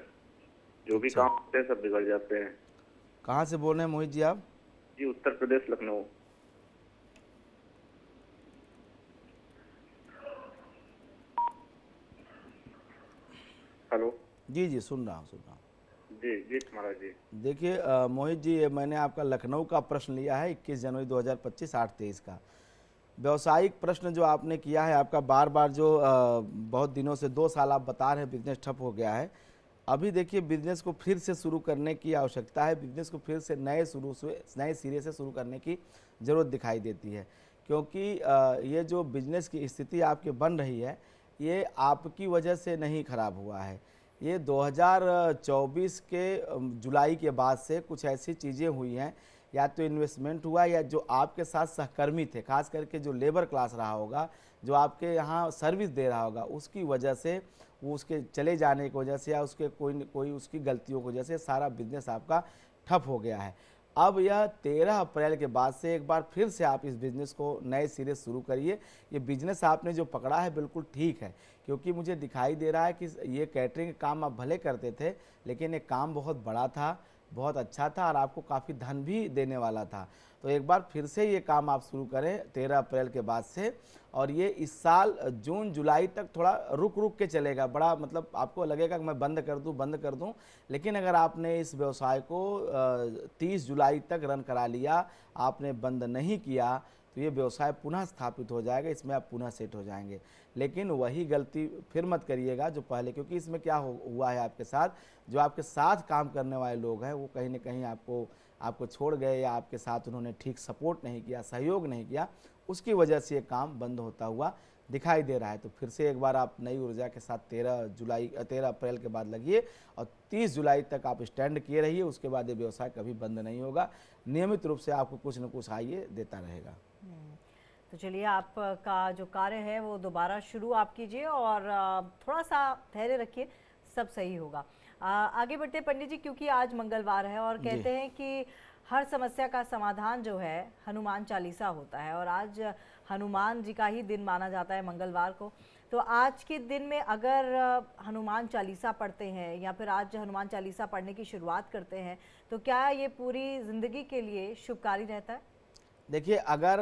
Speaker 8: जो भी काम होते हैं सब बिगड़ जाते हैं।
Speaker 2: कहाँ से बोल रहे हैं मोहित जी आप?
Speaker 8: जी उत्तर प्रदेश, लखनऊ। हेलो।
Speaker 2: जी जी, सुन रहा हूँ।
Speaker 8: जी जी महाराज जी।
Speaker 2: देखिए मोहित जी, ये मैंने आपका लखनऊ का प्रश्न लिया है 21 जनवरी 2025 8:23 का। व्यवसायिक प्रश्न जो आपने किया है आपका बार बार जो बहुत दिनों से 2 साल आप बता रहे हैं बिजनेस ठप हो गया है। अभी देखिए बिजनेस को फिर से शुरू करने की आवश्यकता है। बिजनेस को फिर से नए सिरे से शुरू करने की ज़रूरत दिखाई देती है। क्योंकि ये जो बिजनेस की स्थिति आपके बन रही है ये आपकी वजह से नहीं खराब हुआ है। ये 2024 के जुलाई के बाद से कुछ ऐसी चीज़ें हुई हैं, या तो इन्वेस्टमेंट हुआ या जो आपके साथ सहकर्मी थे, खास करके जो लेबर क्लास रहा होगा, जो आपके यहाँ सर्विस दे रहा होगा, उसकी वजह से, वो उसके चले जाने की वजह से या उसके कोई उसकी गलतियों की वजह से सारा बिजनेस आपका ठप हो गया है। अब यह 13 अप्रैल के बाद से एक बार फिर से आप इस बिज़नेस को नए सिरे शुरू करिए। ये बिज़नेस आपने जो पकड़ा है बिल्कुल ठीक है, क्योंकि मुझे दिखाई दे रहा है कि ये कैटरिंग काम आप भले करते थे लेकिन ये काम बहुत बड़ा था, बहुत अच्छा था और आपको काफ़ी धन भी देने वाला था। तो एक बार फिर से ये काम आप शुरू करें 13 अप्रैल के बाद से। और ये इस साल जून जुलाई तक थोड़ा रुक के चलेगा। बड़ा मतलब आपको लगेगा कि मैं बंद कर दूं, लेकिन अगर आपने इस व्यवसाय को 30 जुलाई तक रन करा लिया, आपने बंद नहीं किया, तो ये व्यवसाय पुनः स्थापित हो जाएगा, इसमें आप पुनः सेट हो जाएंगे। लेकिन वही गलती फिर मत करिएगा जो पहले, क्योंकि इसमें क्या हुआ है आपके साथ, जो आपके साथ काम करने वाले लोग हैं वो कहीं ना कहीं आपको छोड़ गए या आपके साथ उन्होंने ठीक सपोर्ट नहीं किया, सहयोग नहीं किया, उसकी वजह से ये काम बंद होता हुआ दिखाई दे रहा है। तो फिर से एक बार आप नई ऊर्जा के साथ 13 अप्रैल के बाद लगिए और 30 जुलाई तक आप स्टैंड किए रहिए। उसके बाद ये व्यवसाय कभी बंद नहीं होगा, नियमित रूप से आपको कुछ न कुछ आइए देता रहेगा।
Speaker 1: तो चलिए, आपका जो कार्य है वो दोबारा शुरू आप कीजिए और थोड़ा सा धैर्य रखिए, सब सही होगा। आगे बढ़ते हैं पंडित जी, क्योंकि आज मंगलवार है और कहते हैं कि हर समस्या का समाधान जो है हनुमान चालीसा होता है और आज हनुमान जी का ही दिन माना जाता है मंगलवार को। तो आज के दिन में अगर हनुमान चालीसा पढ़ते हैं या फिर आज हनुमान चालीसा पढ़ने की शुरुआत करते हैं तो क्या ये पूरी ज़िंदगी के लिए शुभकारी रहता है?
Speaker 2: देखिए, अगर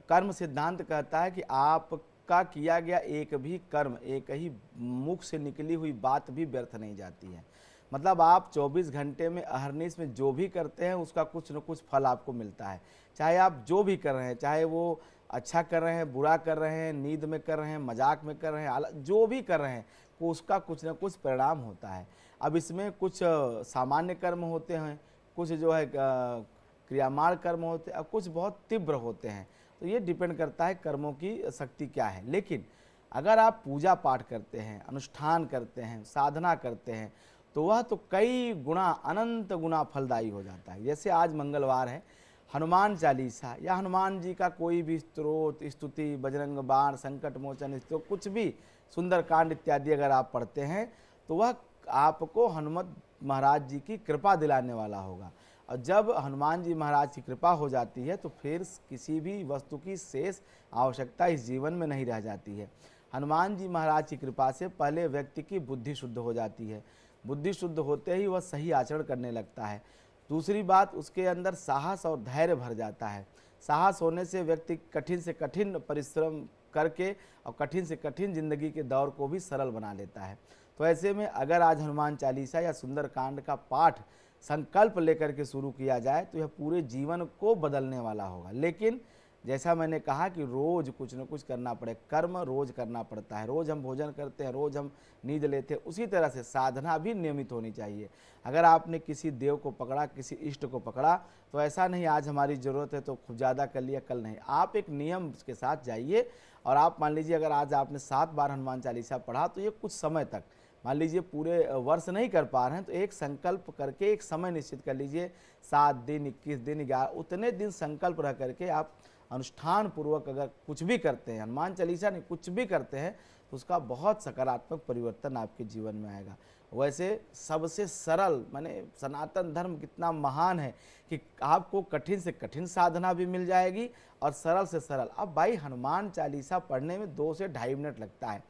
Speaker 2: कर्म सिद्धांत कहता है कि आपका किया गया एक भी कर्म, एक ही मुख से निकली हुई बात भी व्यर्थ नहीं जाती है। मतलब आप 24 घंटे में अहरनिश में जो भी करते हैं उसका कुछ न कुछ फल आपको मिलता है। चाहे आप जो भी कर रहे हैं, चाहे वो अच्छा कर रहे हैं, बुरा कर रहे हैं, नींद में कर रहे हैं, मजाक में कर रहे हैं, जो भी कर रहे हैं वो उसका कुछ न कुछ परिणाम होता है। अब इसमें कुछ सामान्य कर्म होते हैं, कुछ जो है क्रियामाण कर्म होते हैं, और कुछ बहुत तीव्र होते हैं। तो ये डिपेंड करता है कर्मों की शक्ति क्या है। लेकिन अगर आप पूजा पाठ करते हैं, अनुष्ठान करते हैं, साधना करते हैं, तो वह तो कई गुना, अनंत गुना फलदायी हो जाता है। जैसे आज मंगलवार है, हनुमान चालीसा या हनुमान जी का कोई भी स्तोत्र, स्तुति, बजरंग बाण, संकट मोचन स्तोत्र, कुछ भी सुंदरकांड इत्यादि अगर आप पढ़ते हैं तो वह आपको हनुमत महाराज जी की कृपा दिलाने वाला होगा। और जब हनुमान जी महाराज की कृपा हो जाती है तो फिर किसी भी वस्तु की शेष आवश्यकता इस जीवन में नहीं रह जाती है। हनुमान जी महाराज की कृपा से पहले व्यक्ति की बुद्धि शुद्ध हो जाती है। बुद्धि शुद्ध होते ही वह सही आचरण करने लगता है। दूसरी बात, उसके अंदर साहस और धैर्य भर जाता है। साहस होने से व्यक्ति कठिन से कठिन परिश्रम करके और कठिन से कठिन जिंदगी के दौर को भी सरल बना लेता है। तो ऐसे में अगर आज हनुमान चालीसा या सुंदरकांड का पाठ संकल्प लेकर के शुरू किया जाए तो यह पूरे जीवन को बदलने वाला होगा। लेकिन जैसा मैंने कहा कि रोज़ कुछ न कुछ करना पड़े, कर्म रोज़ करना पड़ता है। रोज़ हम भोजन करते हैं, रोज़ हम नींद लेते हैं, उसी तरह से साधना भी नियमित होनी चाहिए। अगर आपने किसी देव को पकड़ा, किसी इष्ट को पकड़ा, तो ऐसा नहीं आज हमारी ज़रूरत है तो खूब ज़्यादा कर लिया, कल नहीं। आप एक नियम के साथ जाइए और आप मान लीजिए अगर आज आपने 7 बार हनुमान चालीसा पढ़ा तो ये कुछ समय तक, मान लीजिए पूरे वर्ष नहीं कर पा रहे हैं तो एक संकल्प करके एक समय निश्चित कर लीजिए, 7 दिन, 21 दिन, 11, उतने दिन संकल्प रह करके आप अनुष्ठान पूर्वक अगर कुछ भी करते हैं, हनुमान चालीसा नहीं कुछ भी करते हैं, तो उसका बहुत सकारात्मक परिवर्तन आपके जीवन में आएगा। वैसे सबसे सरल, माने सनातन धर्म कितना महान है कि आपको कठिन से कठिन साधना भी मिल जाएगी और सरल से सरल। अब भाई हनुमान चालीसा पढ़ने में 2 से ढाई मिनट लगता है।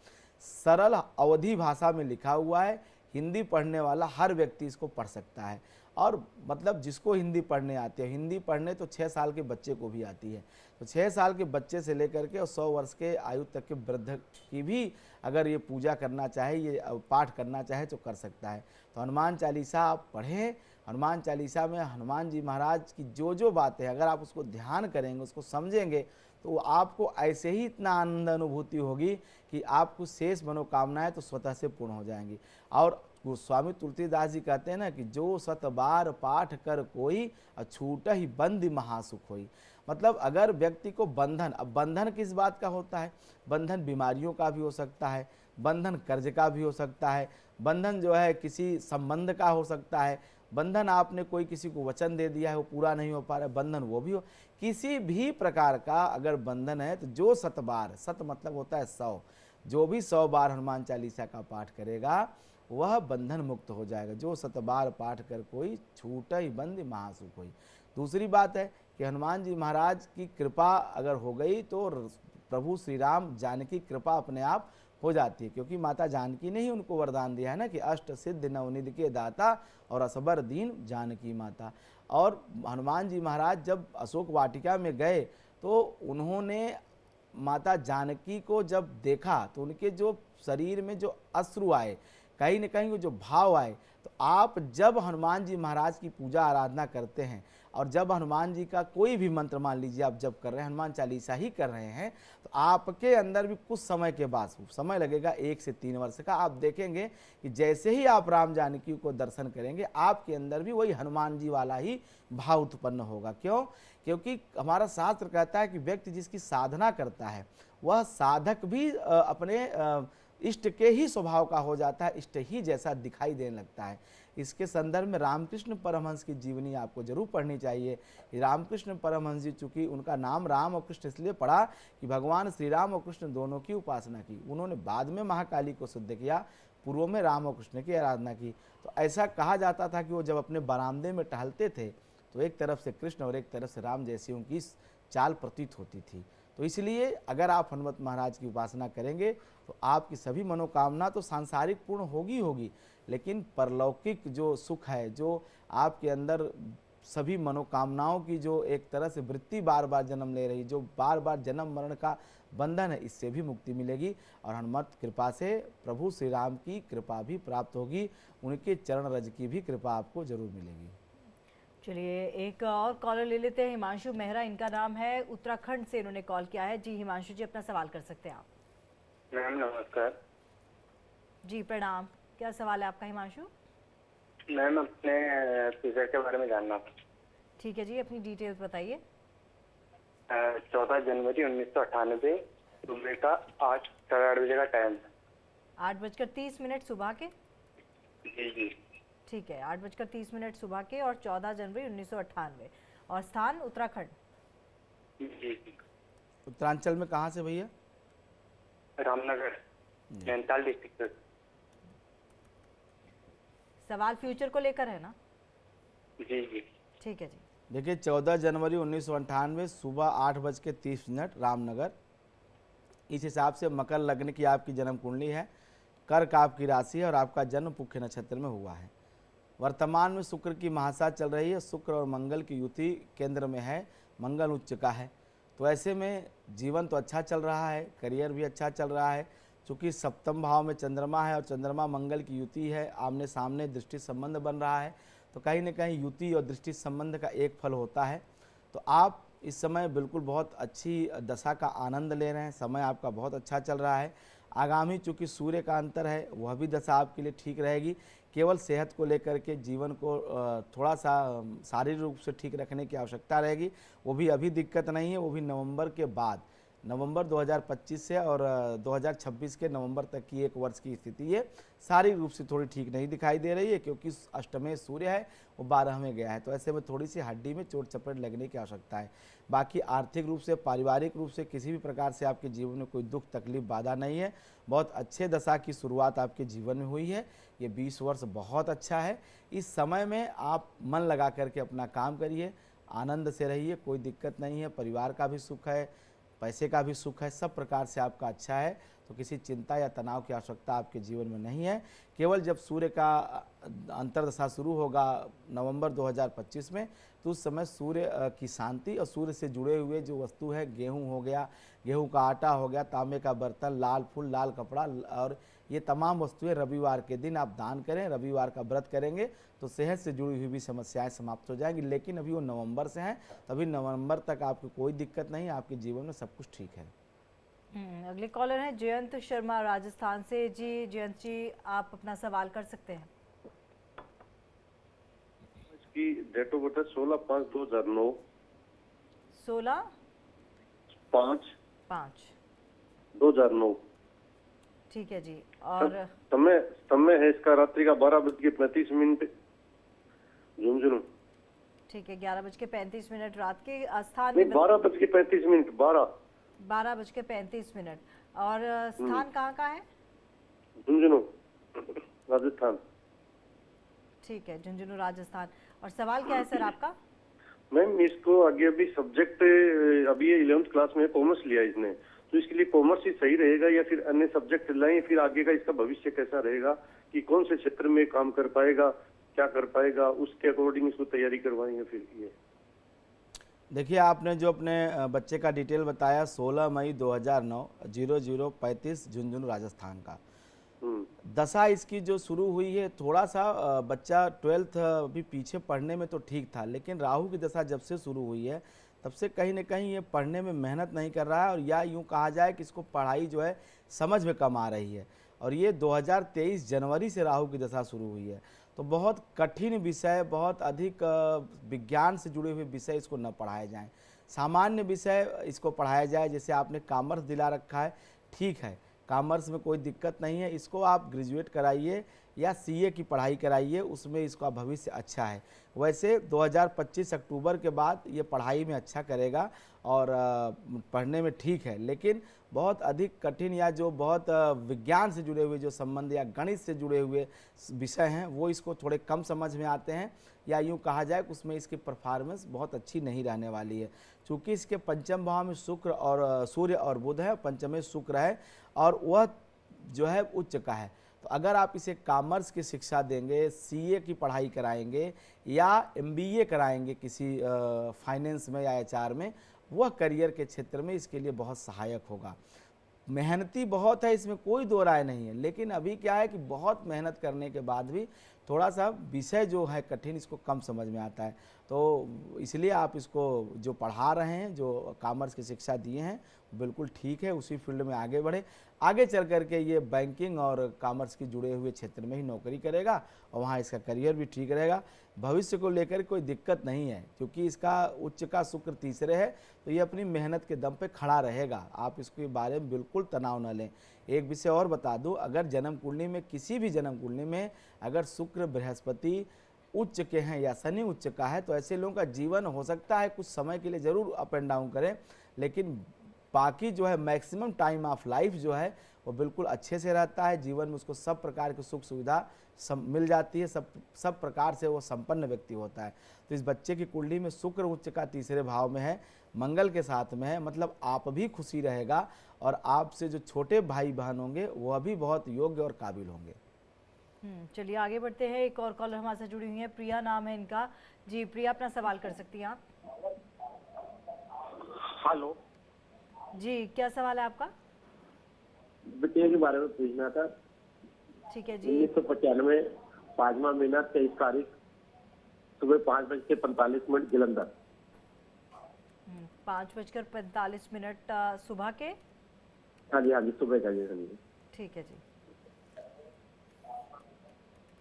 Speaker 2: सरल अवधी भाषा में लिखा हुआ है, हिंदी पढ़ने वाला हर व्यक्ति इसको पढ़ सकता है। और मतलब जिसको हिंदी पढ़ने आती है, हिंदी पढ़ने तो 6 साल के बच्चे को भी आती है। तो 6 साल के बच्चे से लेकर के और 100 वर्ष के आयु तक के वृद्ध की भी अगर ये पूजा करना चाहे, ये पाठ करना चाहे तो कर सकता है। तो हनुमान चालीसा आप पढ़ें। हनुमान चालीसा में हनुमान जी महाराज की जो जो बातें अगर आप उसको ध्यान करेंगे, उसको समझेंगे, तो आपको ऐसे ही इतना आनंद अनुभूति होगी कि आपको शेष मनोकामनाएं तो स्वतः से पूर्ण हो जाएंगी। और गोस्वामी तुलसीदास जी कहते हैं ना कि जो 7 बार पाठ कर कोई अछूट ही बंदी महासुख होई। मतलब अगर व्यक्ति को बंधन, अब बंधन किस बात का होता है? बंधन बीमारियों का भी हो सकता है, बंधन कर्ज का भी हो सकता है, बंधन जो है किसी संबंध का हो सकता है, बंधन आपने कोई किसी को वचन दे दिया है वो पूरा नहीं हो पा रहा है, बंधन वो भी हो, किसी भी प्रकार का अगर बंधन है तो जो 7 बार, 7 मतलब होता है 100, जो भी 100 बार हनुमान चालीसा का पाठ करेगा वह बंधन मुक्त हो जाएगा। जो 7 बार पाठ कर कोई छूट ही बंद महासुख होई। दूसरी बात है कि हनुमान जी महाराज की कृपा अगर हो गई तो प्रभु श्री राम जानकी कृपा अपने आप हो जाती है, क्योंकि माता जानकी ने ही उनको वरदान दिया है ना कि अष्ट सिद्ध नवनिधि के दाता और असबर दीन जानकी माता। और हनुमान जी महाराज जब अशोक वाटिका में गए तो उन्होंने माता जानकी को जब देखा तो उनके जो शरीर में जो अश्रु आए, कहीं न कहीं वो जो भाव आए, तो आप जब हनुमान जी महाराज की पूजा आराधना करते हैं और जब हनुमान जी का कोई भी मंत्र मान लीजिए आप जब कर रहे हैं, हनुमान चालीसा ही कर रहे हैं, तो आपके अंदर भी कुछ समय के बाद, समय लगेगा 1 से 3 वर्ष का, आप देखेंगे कि जैसे ही आप राम जानकी को दर्शन करेंगे आपके अंदर भी वही हनुमान जी वाला ही भाव उत्पन्न होगा। क्यों? क्योंकि हमारा शास्त्र कहता है कि व्यक्ति जिसकी साधना करता है वह साधक भी अपने इष्ट के ही स्वभाव का हो जाता है, इष्ट ही जैसा दिखाई देने लगता है। इसके संदर्भ में रामकृष्ण परमहंस की जीवनी आपको जरूर पढ़नी चाहिए। रामकृष्ण परमहंस जी, चूँकि उनका नाम राम और कृष्ण इसलिए पड़ा कि भगवान श्री राम और कृष्ण दोनों की उपासना की। उन्होंने बाद में महाकाली को सिद्ध किया, पूर्व में राम और कृष्ण की आराधना की। तो ऐसा कहा जाता था कि वो जब अपने बरामदे में टहलते थे तो एक तरफ से कृष्ण और एक तरफ से राम जैसी उनकी चाल प्रतीत होती थी। तो इसलिए अगर आप हनुमत महाराज की उपासना करेंगे तो आपकी सभी मनोकामना तो सांसारिक पूर्ण होगी, लेकिन परलौकिक जो सुख है, जो आपके अंदर सभी मनोकामनाओं की जो एक तरह से वृत्ति बार बार जन्म ले रही, जो बार बार जन्म मरण का बंधन है, इससे भी मुक्ति मिलेगी और हनुमत कृपा से प्रभु श्री राम की कृपा भी प्राप्त होगी, उनके चरण रज की भी कृपा आपको जरूर मिलेगी।
Speaker 1: चलिए एक और कॉलर ले लेते हैं। हिमांशु मेहरा इनका नाम है, उत्तराखंड से इन्होंने कॉल किया है। जी हिमांशु जी, अपना सवाल कर सकते हैं आप।
Speaker 6: मैम नमस्कार।
Speaker 1: जी प्रणाम, क्या सवाल है आपका हिमांशु?
Speaker 6: मैम अपने फ्यूचर के बारे में जानना था।
Speaker 1: ठीक है जी, अपनी डिटेल्स बताइए।
Speaker 6: 14 जनवरी 1998 सुबह का 8 बजे का टाइम है।
Speaker 1: 8:30 सुबह के?
Speaker 6: जी जी।
Speaker 1: ठीक है, 8:30 सुबह के और 14 जनवरी 1998 और स्थान उत्तराखंड।
Speaker 6: जी जी।
Speaker 2: उत्तरांचल में कहाँ से भैया?
Speaker 6: रामनगर, नैनीताल डिस्ट्रिक्ट।
Speaker 1: सवाल फ्यूचर को लेकर है ना?
Speaker 6: जी जी।
Speaker 1: ठीक है जी।
Speaker 2: देखिए 14 जनवरी 1998 सुबह 8:30 रामनगर, इस हिसाब से मकर लग्न की आपकी जन्म कुंडली है, कर्क आपकी राशि है और आपका जन्म पुष्य नक्षत्र में हुआ है। वर्तमान में शुक्र की महासा चल रही है, शुक्र और मंगल की युति केंद्र में है, मंगल उच्च का है, तो ऐसे में जीवन तो अच्छा चल रहा है, करियर भी अच्छा चल रहा है। चूँकि सप्तम भाव में चंद्रमा है और चंद्रमा मंगल की युति है, आमने सामने दृष्टि संबंध बन रहा है, तो कहीं न कहीं युति और दृष्टि संबंध का एक फल होता है। तो आप इस समय बिल्कुल बहुत अच्छी दशा का आनंद ले रहे हैं, समय आपका बहुत अच्छा चल रहा है। आगामी चूँकि सूर्य का अंतर है, वह भी दशा आपके लिए ठीक रहेगी। केवल सेहत को लेकर के जीवन को थोड़ा सा शारीरिक रूप से ठीक रखने की आवश्यकता रहेगी, वो भी अभी दिक्कत नहीं है, वो भी नवंबर के बाद, नवंबर 2025 से और 2026 के नवंबर तक की एक वर्ष की स्थिति ये शारीरिक रूप से थोड़ी ठीक नहीं दिखाई दे रही है, क्योंकि अष्टमें सूर्य है, वो 12 में गया है, तो ऐसे में थोड़ी सी हड्डी में चोट चपेट लगने की आवश्यकता है। बाकी आर्थिक रूप से, पारिवारिक रूप से किसी भी प्रकार से आपके जीवन में कोई दुख तकलीफ बाधा नहीं है। बहुत अच्छे दशा की शुरुआत आपके जीवन में हुई है, ये 20 वर्ष बहुत अच्छा है। इस समय में आप मन लगा करके अपना काम करिए, आनंद से रहिए, कोई दिक्कत नहीं है, परिवार का भी सुख है, पैसे का भी सुख है, सब प्रकार से आपका अच्छा है, तो किसी चिंता या तनाव की आवश्यकता आपके जीवन में नहीं है। केवल जब सूर्य का अंतर्दशा शुरू होगा नवंबर 2025 में, तो उस समय सूर्य की शांति और सूर्य से जुड़े हुए जो वस्तु है, गेहूं हो गया, गेहूं का आटा हो गया, तांबे का बर्तन, लाल फूल, लाल कपड़ा और ये तमाम वस्तुएं रविवार के दिन आप दान करें, रविवार का व्रत करेंगे तो सेहत से जुड़ी हुई भी समस्याएं समाप्त हो जाएंगी। लेकिन अभी वो नवंबर से हैं, तभी नवंबर तक आपको कोई दिक्कत नहीं है, आपके जीवन में सब कुछ ठीक है।
Speaker 1: अगले कॉलर हैं जयंत शर्मा राजस्थान से। जी जयंत जी, आप अपना सवाल कर सकते हैं।
Speaker 3: इसकी डेट ऑफ बर्थ है 16/5/2009। 16/5/2009।
Speaker 1: ठीक है जी। और
Speaker 3: समय है इसका रात्रि का 12:35 झुंझुनू।
Speaker 1: ठीक है, 11:35 रात के। स्थान
Speaker 3: 12:35
Speaker 1: 12:35 और स्थान कहाँ का है?
Speaker 3: झुंझुनू राजस्थान।
Speaker 1: ठीक है, झुंझुनू राजस्थान। और सवाल क्या है सर आपका?
Speaker 3: मैम इसको आगे अभी सब्जेक्ट, अभी ये 11th क्लास में कॉमर्स लिया इसने, तो इसके लिए कॉमर्स ही सही रहेगा या फिर अन्य सब्जेक्ट लाएं? फिर आगे का इसका भविष्य कैसा रहेगा, कि कौन से क्षेत्र में काम कर पाएगा, क्या कर पाएगा, उसके अकॉर्डिंग इसको तैयारी करवाएंगे फिर ये।
Speaker 2: देखिए आपने जो अपने बच्चे का डिटेल बताया 16 मई 2009 0035 झुंझुनू राजस्थान का, दशा इसकी जो शुरू हुई है, थोड़ा सा बच्चा 12th भी पीछे पढ़ने में तो ठीक था, लेकिन राहु की दशा जब से शुरू हुई है तब से कहीं ना कहीं ये पढ़ने में मेहनत नहीं कर रहा है, और या यूँ कहा जाए कि इसको पढ़ाई जो है समझ में कम आ रही है। और ये 2023 जनवरी से राहु की दशा शुरू हुई है, तो बहुत कठिन विषय, बहुत अधिक विज्ञान से जुड़े हुए विषय इसको न पढ़ाए जाएं, सामान्य विषय इसको पढ़ाया जाए। जैसे आपने कॉमर्स दिला रखा है, ठीक है, कॉमर्स में कोई दिक्कत नहीं है, इसको आप ग्रेजुएट कराइए या सीए की पढ़ाई कराइए, उसमें इसका भविष्य अच्छा है। वैसे 2025 अक्टूबर के बाद ये पढ़ाई में अच्छा करेगा और पढ़ने में ठीक है, लेकिन बहुत अधिक कठिन या जो बहुत विज्ञान से जुड़े हुए जो संबंध या गणित से जुड़े हुए विषय हैं, वो इसको थोड़े कम समझ में आते हैं, या यूँ कहा जाए कि उसमें इसकी परफॉर्मेंस बहुत अच्छी नहीं रहने वाली है। चूँकि इसके पंचम भाव में शुक्र और सूर्य और बुध है, पंचम में शुक्र है और वह जो है उच्च का है, तो अगर आप इसे कॉमर्स की शिक्षा देंगे, सीए की पढ़ाई कराएंगे या एमबीए कराएंगे किसी फाइनेंस में या एचआर में, वह करियर के क्षेत्र में इसके लिए बहुत सहायक होगा। मेहनती बहुत है, इसमें कोई दो राय नहीं है, लेकिन अभी क्या है कि बहुत मेहनत करने के बाद भी थोड़ा सा विषय जो है कठिन, इसको कम समझ में आता है। तो इसलिए आप इसको जो पढ़ा रहे हैं, जो कॉमर्स की शिक्षा दिए हैं, बिल्कुल ठीक है, उसी फील्ड में आगे बढ़े। आगे चल करके ये बैंकिंग और कॉमर्स की जुड़े हुए क्षेत्र में ही नौकरी करेगा और वहाँ इसका करियर भी ठीक रहेगा। भविष्य को लेकर कोई दिक्कत नहीं है, क्योंकि इसका उच्च का शुक्र तीसरे है, तो ये अपनी मेहनत के दम पे खड़ा रहेगा। आप इसके बारे में बिल्कुल तनाव न लें। एक विषय और बता दूं, अगर जन्म कुंडली में, किसी भी जन्म कुंडली में अगर शुक्र बृहस्पति उच्च के हैं या शनि उच्च का है, तो ऐसे लोगों का जीवन हो सकता है कुछ समय के लिए ज़रूर अप एंड डाउन करें, लेकिन बाकी जो है मैक्सिमम टाइम ऑफ लाइफ जो है वो बिल्कुल अच्छे से रहता है। जीवन में उसको सब प्रकार की सुख सुविधा मिल जाती है, सब प्रकार से वो संपन्न व्यक्ति होता है। तो इस बच्चे की कुंडली में शुक्र उच्च का तीसरे भाव में है, मंगल के साथ में है, मतलब आप भी खुशी रहेगा और आपसे जो छोटे भाई बहन होंगे वह भी बहुत योग्य और काबिल होंगे।
Speaker 1: चलिए आगे बढ़ते हैं। एक और कॉलर हमारे साथ जुड़ी हुई है, प्रिया नाम है इनका। जी प्रिया, अपना सवाल कर सकती हैं आप।
Speaker 9: हेलो
Speaker 1: जी, क्या सवाल है आपका?
Speaker 9: बिटिया के बारे में पूछना था।
Speaker 1: ठीक है जी।
Speaker 9: 1995 5वां महीना 23 तारीख सुबह 5:45 जलंधर।
Speaker 1: 5:45 सुबह के?
Speaker 9: हाँ जी सुबह का जी।
Speaker 1: ठीक है जी।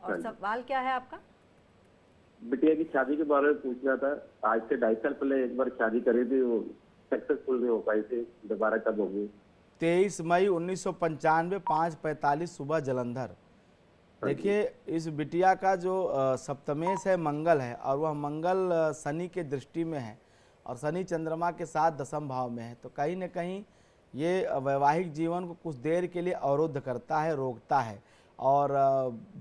Speaker 1: और सवाल क्या है आपका?
Speaker 9: बिटिया की शादी के बारे में पूछना था। आज से 2.5 साल पहले एक बार शादी करी थी, वो सक्सेसफुल नहीं हो पाई थी, दोबारा कब होगी?
Speaker 2: 23 मई 1995 5:45 सुबह जलंधर। देखिए, इस बिटिया का जो सप्तमेश है मंगल है, और वह मंगल शनि के दृष्टि में है और शनि चंद्रमा के साथ दशम भाव में है। तो कहीं न कहीं ये वैवाहिक जीवन को कुछ देर के लिए अवरुद्ध करता है, रोकता है। और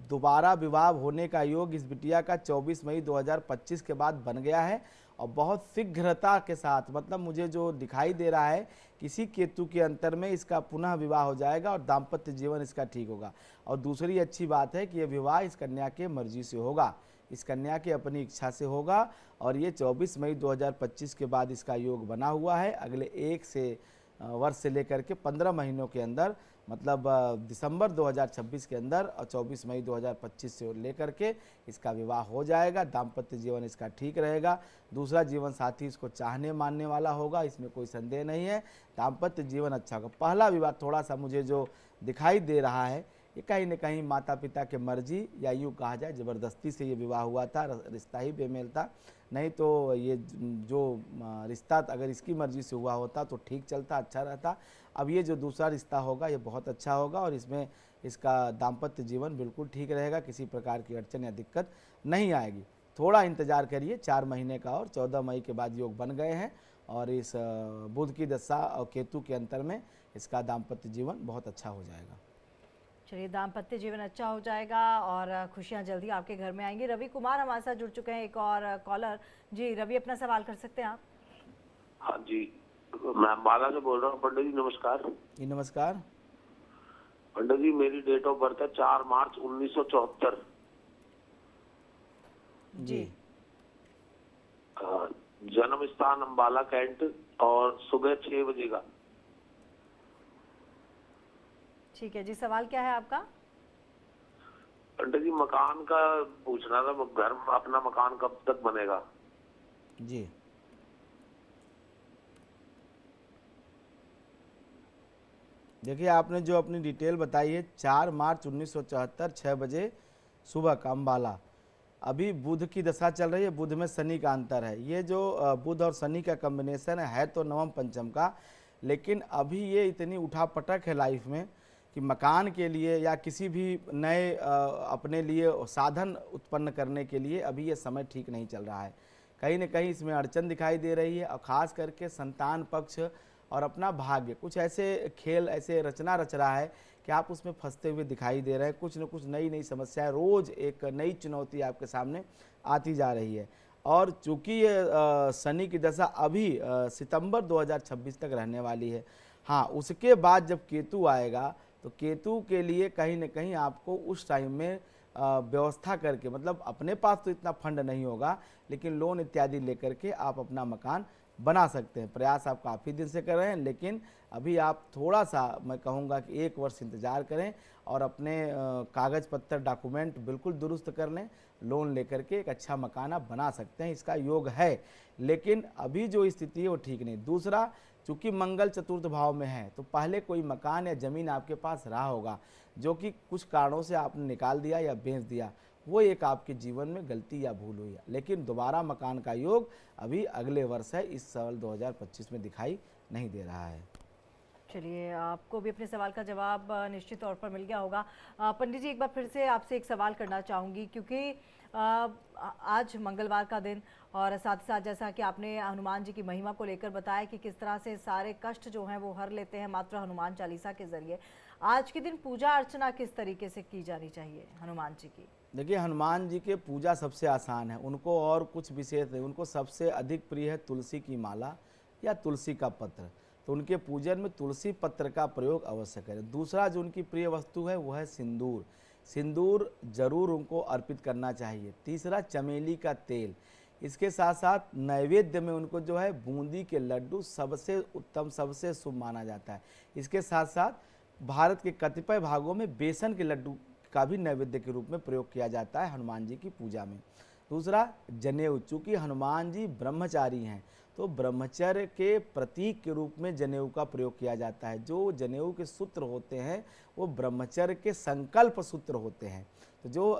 Speaker 2: दोबारा विवाह होने का योग इस बिटिया का 24 मई 2025 के बाद बन गया है और बहुत शीघ्रता के साथ, मतलब मुझे जो दिखाई दे रहा है किसी केतु के अंतर में इसका पुनः विवाह हो जाएगा और दाम्पत्य जीवन इसका ठीक होगा। और दूसरी अच्छी बात है कि यह विवाह इस कन्या के मर्जी से होगा, इस कन्या के अपनी इच्छा से होगा और ये 24 मई 2025 के बाद इसका योग बना हुआ है। अगले 1 वर्ष से लेकर के 15 महीनों के अंदर, मतलब दिसंबर 2026 के अंदर और 24 मई 2025 से लेकर के इसका विवाह हो जाएगा। दाम्पत्य जीवन इसका ठीक रहेगा। दूसरा जीवन साथी इसको चाहने मानने वाला होगा, इसमें कोई संदेह नहीं है। दाम्पत्य जीवन अच्छा होगा। पहला विवाह थोड़ा सा मुझे जो दिखाई दे रहा है, ये कहीं न कहीं माता पिता के मर्जी या यूँ कहा जाए ज़बरदस्ती से ये विवाह हुआ था, रिश्ता ही बेमेल था। नहीं तो ये जो रिश्ता अगर इसकी मर्जी से हुआ होता तो ठीक चलता, अच्छा रहता। अब ये जो दूसरा रिश्ता होगा ये बहुत अच्छा होगा और इसमें इसका दाम्पत्य जीवन बिल्कुल ठीक रहेगा, किसी प्रकार की अड़चन या दिक्कत नहीं आएगी। थोड़ा इंतजार करिए, 4 महीने का, और 14 मई के बाद योग बन गए हैं और इस बुध की दशा और केतु के अंतर में इसका दाम्पत्य जीवन बहुत अच्छा हो जाएगा।
Speaker 1: चलिए, दाम्पत्य जीवन अच्छा हो जाएगा और खुशियां जल्दी आपके घर में आएंगी। रवि कुमार हमारे साथ जुड़ चुके हैं, एक और कॉलर। जी रवि, अपना सवाल कर सकते हैं आप।
Speaker 10: हाँ जी, मैं अम्बाला से बोल रहा हूँ। पंडित जी नमस्कार।
Speaker 2: जी नमस्कार।
Speaker 10: पंडित जी, मेरी डेट ऑफ बर्थ है 4 मार्च 1974।
Speaker 1: जी।
Speaker 10: जन्म स्थान अम्बाला कैंट और सुबह 6 बजे का।
Speaker 1: ठीक है जी, सवाल क्या है आपका?
Speaker 10: पंडित जी, मकान का पूछना था, घर अपना मकान कब तक बनेगा?
Speaker 2: जी, देखिए आपने जो अपनी डिटेल बताई है 4 मार्च 1974 6 बजे सुबह का अम्बाला। अभी बुध की दशा चल रही है, बुध में शनि का अंतर है। ये जो बुध और शनि का कॉम्बिनेशन है तो नवम पंचम का, लेकिन अभी ये इतनी उठापटक है लाइफ में कि मकान के लिए या किसी भी नए अपने लिए साधन उत्पन्न करने के लिए अभी ये समय ठीक नहीं चल रहा है। कहीं न कहीं इसमें अड़चन दिखाई दे रही है और ख़ास करके संतान पक्ष और अपना भाग्य, कुछ ऐसे खेल, ऐसे रचना रच रहा है कि आप उसमें फंसते हुए दिखाई दे रहे हैं। कुछ न कुछ नई समस्याएं, रोज़ एक नई चुनौती आपके सामने आती जा रही है। और चूँकि ये शनि की दशा अभी सितंबर 2026 तक रहने वाली है। हाँ, उसके बाद जब केतु आएगा तो केतु के लिए कहीं न कहीं आपको उस टाइम में व्यवस्था करके, मतलब अपने पास तो इतना फंड नहीं होगा, लेकिन लोन इत्यादि लेकर के आप अपना मकान बना सकते हैं। प्रयास आप काफ़ी दिन से कर रहे हैं, लेकिन अभी आप थोड़ा सा, मैं कहूँगा कि 1 वर्ष इंतज़ार करें और अपने कागज़ पत्तर डॉक्यूमेंट बिल्कुल दुरुस्त कर लें। लोन लेकर के एक अच्छा मकान आप बना सकते हैं, इसका योग है, लेकिन अभी जो स्थिति है वो ठीक नहीं। दूसरा, चूँकि मंगल चतुर्थ भाव में है, तो पहले कोई मकान या ज़मीन आपके पास रहा होगा जो कि कुछ कारणों से आपने निकाल दिया या बेच दिया, वो एक आपके जीवन में गलती या भूल हुई है। लेकिन दोबारा मकान का योग अभी अगले वर्ष है, इस साल 2025 में दिखाई नहीं दे रहा है।
Speaker 1: चलिए, आपको भी अपने सवाल का जवाब निश्चित तौर पर मिल गया होगा। पंडित जी, एक बार फिर से आपसे एक सवाल करना चाहूँगी, क्योंकि आज मंगलवार का दिन और साथ ही साथ जैसा कि आपने हनुमान जी की महिमा को लेकर बताया कि किस तरह से सारे कष्ट जो हैं वो हर लेते हैं मात्र हनुमान चालीसा के ज़रिए। आज के दिन पूजा अर्चना किस तरीके से की जानी चाहिए हनुमान जी की?
Speaker 2: देखिए, हनुमान जी के पूजा सबसे आसान है, उनको और कुछ विशेष नहीं। उनको सबसे अधिक प्रिय है तुलसी की माला या तुलसी का पत्र, तो उनके पूजन में तुलसी पत्र का प्रयोग अवश्य करें। दूसरा जो उनकी प्रिय वस्तु है वो है सिंदूर, सिंदूर जरूर उनको अर्पित करना चाहिए। तीसरा, चमेली का तेल। इसके साथ साथ नैवेद्य में उनको जो है बूंदी के लड्डू सबसे उत्तम, सबसे शुभ माना जाता है। इसके साथ साथ भारत के कतिपय भागों में बेसन के लड्डू का भी नैवेद्य के रूप में प्रयोग किया जाता है हनुमान जी की पूजा में। दूसरा, जनेऊ। चूँकि हनुमान जी ब्रह्मचारी हैं, तो ब्रह्मचर्य के प्रतीक के रूप में जनेऊ का प्रयोग किया जाता है। जो जनेऊ के सूत्र होते हैं वो ब्रह्मचर्य के संकल्प सूत्र होते हैं। तो जो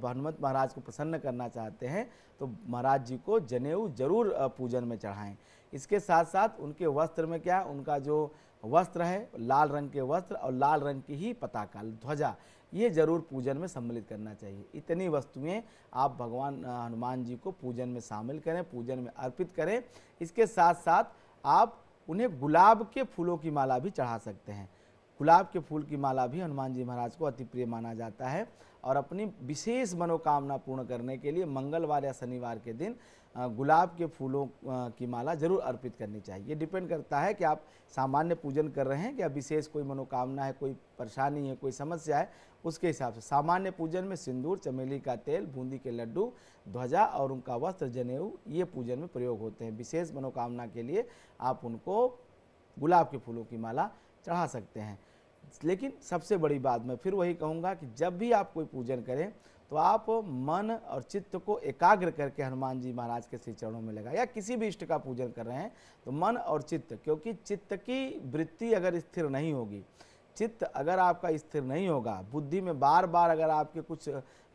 Speaker 2: हनुमत महाराज को प्रसन्न करना चाहते हैं तो महाराज जी को जनेऊ जरूर पूजन में चढ़ाएं। इसके साथ साथ उनके वस्त्र में क्या, उनका जो वस्त्र है लाल रंग के वस्त्र और लाल रंग की ही पताका, ध्वजा, ये जरूर पूजन में सम्मिलित करना चाहिए। इतनी वस्तुएं आप भगवान हनुमान जी को पूजन में शामिल करें, पूजन में अर्पित करें। इसके साथ साथ आप उन्हें गुलाब के फूलों की माला भी चढ़ा सकते हैं। गुलाब के फूल की माला भी हनुमान जी महाराज को अति प्रिय माना जाता है और अपनी विशेष मनोकामना पूर्ण करने के लिए मंगलवार या शनिवार के दिन गुलाब के फूलों की माला जरूर अर्पित करनी चाहिए। ये डिपेंड करता है कि आप सामान्य पूजन कर रहे हैं या विशेष कोई मनोकामना है, कोई परेशानी है, कोई समस्या है, उसके हिसाब से। सामान्य पूजन में सिंदूर, चमेली का तेल, बूंदी के लड्डू, ध्वजा और उनका वस्त्र जनेऊ, ये पूजन में प्रयोग होते हैं। विशेष मनोकामना के लिए आप उनको गुलाब के फूलों की माला चढ़ा सकते हैं। लेकिन सबसे बड़ी बात मैं फिर वही कहूँगा कि जब भी आप कोई पूजन करें तो आप मन और चित्त को एकाग्र करके हनुमान जी महाराज के श्री चरणों में लगाएं। या किसी भी इष्ट का पूजन कर रहे हैं तो मन और चित्त, क्योंकि चित्त की वृत्ति अगर स्थिर नहीं होगी, चित्त अगर आपका स्थिर नहीं होगा, बुद्धि में बार बार अगर आपके कुछ